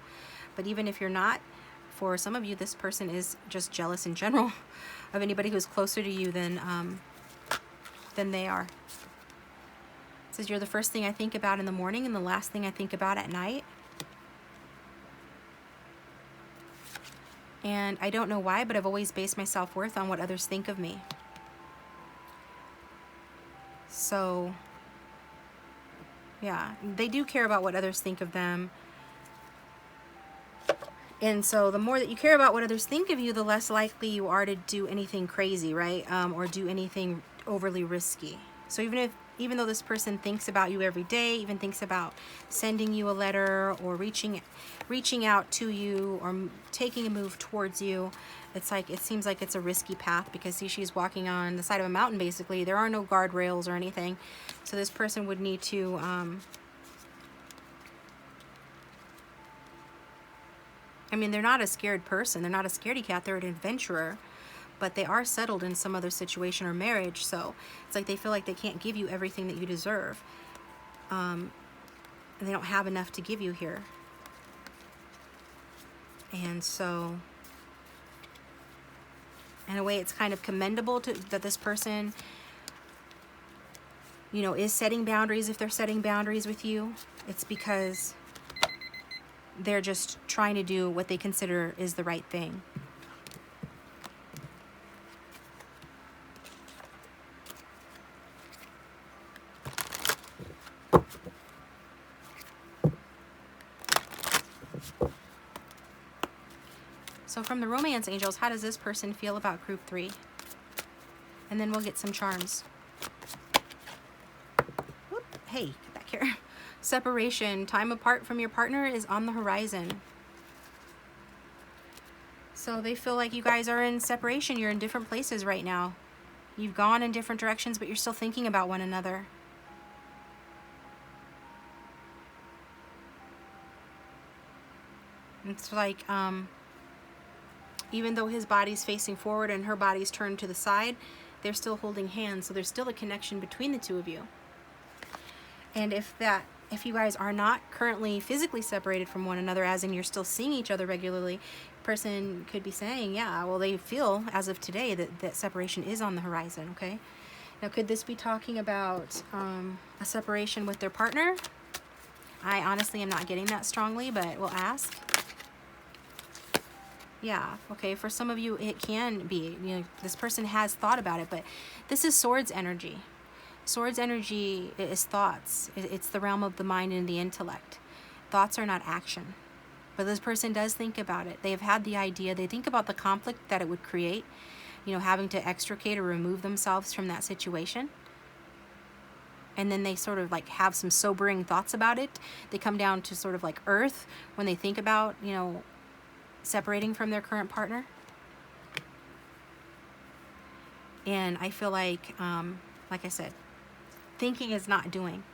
But even if you're not, for some of you, this person is just jealous in general of anybody who's closer to you than they are. It says you're the first thing I think about in the morning and the last thing I think about at night. And I don't know why, but I've always based my self-worth on what others think of me. So, yeah, they do care about what others think of them. And so the more that you care about what others think of you, the less likely you are to do anything crazy, right? Or do anything overly risky. So even though this person thinks about you every day, even thinks about sending you a letter or reaching out to you or taking a move towards you, it's like, it seems like it's a risky path, because see, she's walking on the side of a mountain basically. There are no guardrails or anything. So this person would need to I mean, they're not a scared person. They're not a scaredy cat. They're an adventurer. But they are settled in some other situation or marriage. So it's like they feel like they can't give you everything that you deserve. And they don't have enough to give you here. And so, in a way, it's kind of commendable that this person, you know, is setting boundaries. If they're setting boundaries with you, it's because they're just trying to do what they consider is the right thing. So from the romance angels, how does this person feel about group 3? And then we'll get some charms. Whoop, hey, get back here. Separation, time apart from your partner is on the horizon. So they feel like you guys are in separation. You're in different places right now. You've gone in different directions, but you're still thinking about one another. It's like, even though his body's facing forward and her body's turned to the side, they're still holding hands. So there's still a connection between the two of you. And if you guys are not currently physically separated from one another, as in you're still seeing each other regularly, person could be saying, yeah, well, they feel as of today that separation is on the horizon, okay? Now, could this be talking about a separation with their partner? I honestly am not getting that strongly, but we'll ask. Yeah, okay, for some of you it can be, you know, this person has thought about it, but this is Swords energy. Swords energy is thoughts. It's the realm of the mind and the intellect. Thoughts are not action. But this person does think about it. They have had the idea. They think about the conflict that it would create, you know, having to extricate or remove themselves from that situation. And then they sort of like have some sobering thoughts about it. They come down to sort of like earth when they think about, you know, separating from their current partner. And I feel like I said, thinking is not doing.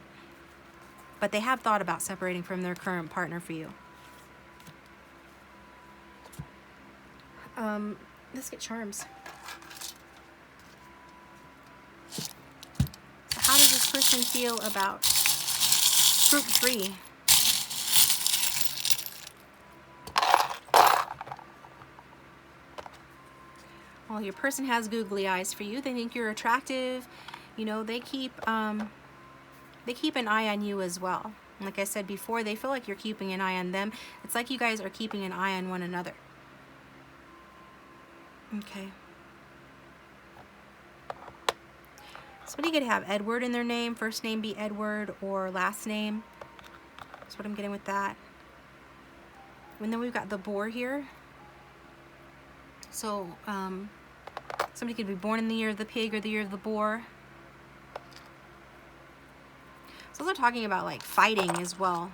But they have thought about separating from their current partner for you. Let's get charms. So how does this person feel about group 3? Well, your person has googly eyes for you. They think you're attractive. You know, they keep an eye on you as well. Like I said before, they feel like you're keeping an eye on them. It's like you guys are keeping an eye on one another. Okay. Somebody could have Edward in their name. First name be Edward or last name. That's what I'm getting with that. And then we've got the boar here. So somebody could be born in the year of the pig or the year of the boar. So they're talking about like fighting as well.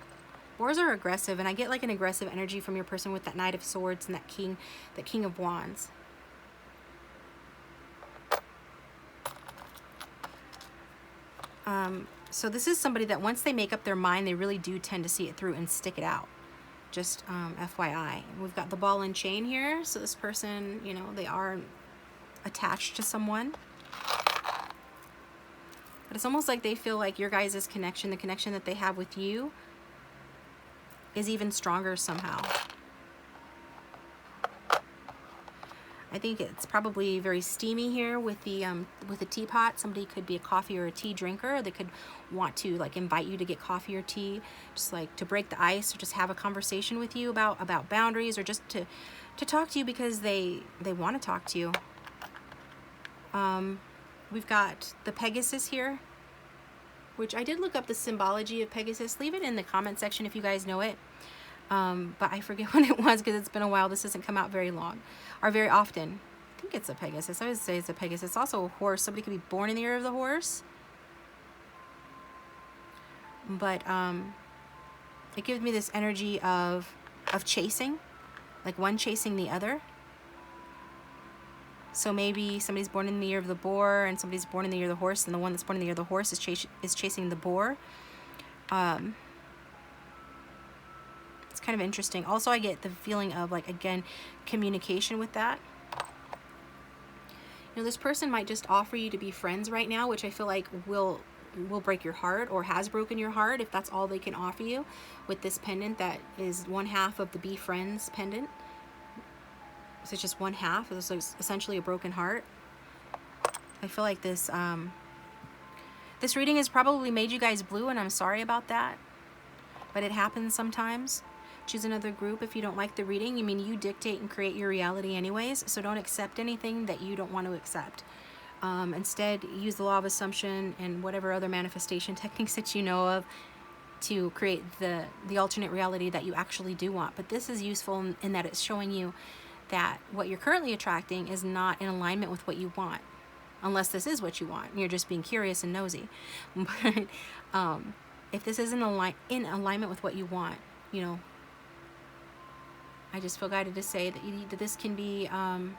Boars are aggressive, and I get like an aggressive energy from your person with that Knight of Swords and that King of Wands. So this is somebody that once they make up their mind, they really do tend to see it through and stick it out. Just FYI. We've got the ball and chain here. So this person, you know, they are attached to someone. But it's almost like they feel like your guys' connection, the connection that they have with you, is even stronger somehow. I think it's probably very steamy here with the teapot. Somebody could be a coffee or a tea drinker. They could want to like invite you to get coffee or tea, just like to break the ice or just have a conversation with you about boundaries, or just to talk to you because they want to talk to you. We've got the Pegasus here, which I did look up the symbology of Pegasus. Leave it in the comment section if you guys know it. But I forget when it was because it's been a while. This doesn't come out very long or very often. I think it's a Pegasus. I always say it's a Pegasus. It's also a horse. Somebody could be born in the year of the horse. But it gives me this energy of chasing, like one chasing the other. So maybe somebody's born in the year of the boar and somebody's born in the year of the horse, and the one that's born in the year of the horse is chasing the boar. It's kind of interesting. Also, I get the feeling of, like, again, communication with that. You know, this person might just offer you to be friends right now, which I feel like will break your heart, or has broken your heart if that's all they can offer you with this pendant that is one half of the Be Friends pendant. So it's just one half. It's essentially a broken heart. I feel like this this reading has probably made you guys blue, and I'm sorry about that. But it happens sometimes. Choose another group if you don't like the reading. I mean, you dictate and create your reality anyways, so don't accept anything that you don't want to accept. Instead, use the law of assumption and whatever other manifestation techniques that you know of to create the alternate reality that you actually do want. But this is useful in that it's showing you that what you're currently attracting is not in alignment with what you want, unless this is what you want and you're just being curious and nosy. But if this isn't in alignment with what you want, you know, I just feel guided to say that this can be a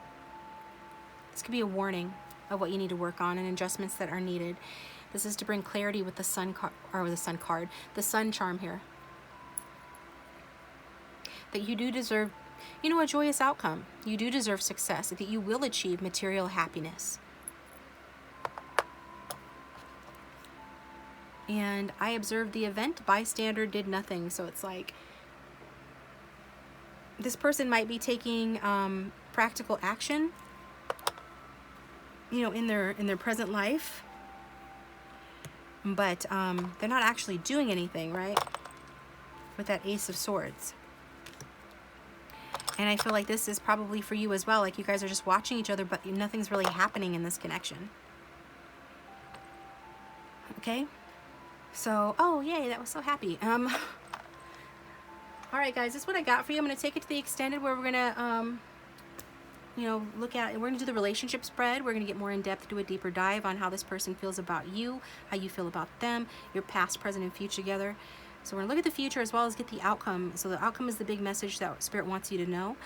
warning of what you need to work on and adjustments that are needed. This is to bring clarity with the sun card, or the sun card, the sun charm here. That you do deserve, you know, a joyous outcome. You do deserve success. That you will achieve material happiness. And I observed the event. Bystander did nothing. So it's like this person might be taking practical action, you know, in their present life, but they're not actually doing anything, right? With that Ace of Swords. And I feel like this is probably for you as well. Like you guys are just watching each other, but nothing's really happening in this connection. Okay? So, oh, yay, that was so happy. All right, guys, that's what I got for you. I'm going to take it to the extended where we're going to, you know, look at, we're going to do the relationship spread. We're going to get more in depth, do a deeper dive on how this person feels about you, how you feel about them, your past, present, and future together. So we're going to look at the future as well as get the outcome. So the outcome is the big message that Spirit wants you to know.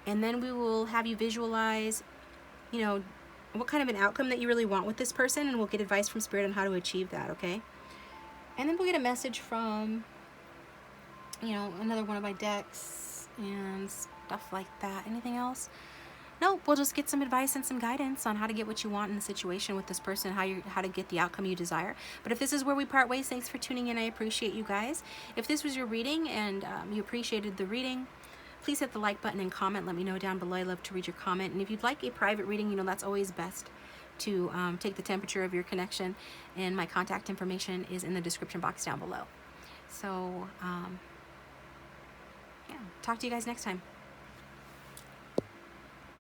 And then we will have you visualize, you know, what kind of an outcome that you really want with this person, and we'll get advice from Spirit on how to achieve that, okay? And then we'll get a message from, you know, another one of my decks and stuff like that. Anything else? Nope, we'll just get some advice and some guidance on how to get what you want in the situation with this person, how to get the outcome you desire. But if this is where we part ways, thanks for tuning in. I appreciate you guys. If this was your reading and you appreciated the reading, please hit the like button and comment. Let me know down below. I love to read your comment. And if you'd like a private reading, you know, that's always best to take the temperature of your connection. And my contact information is in the description box down below. So, yeah, talk to you guys next time.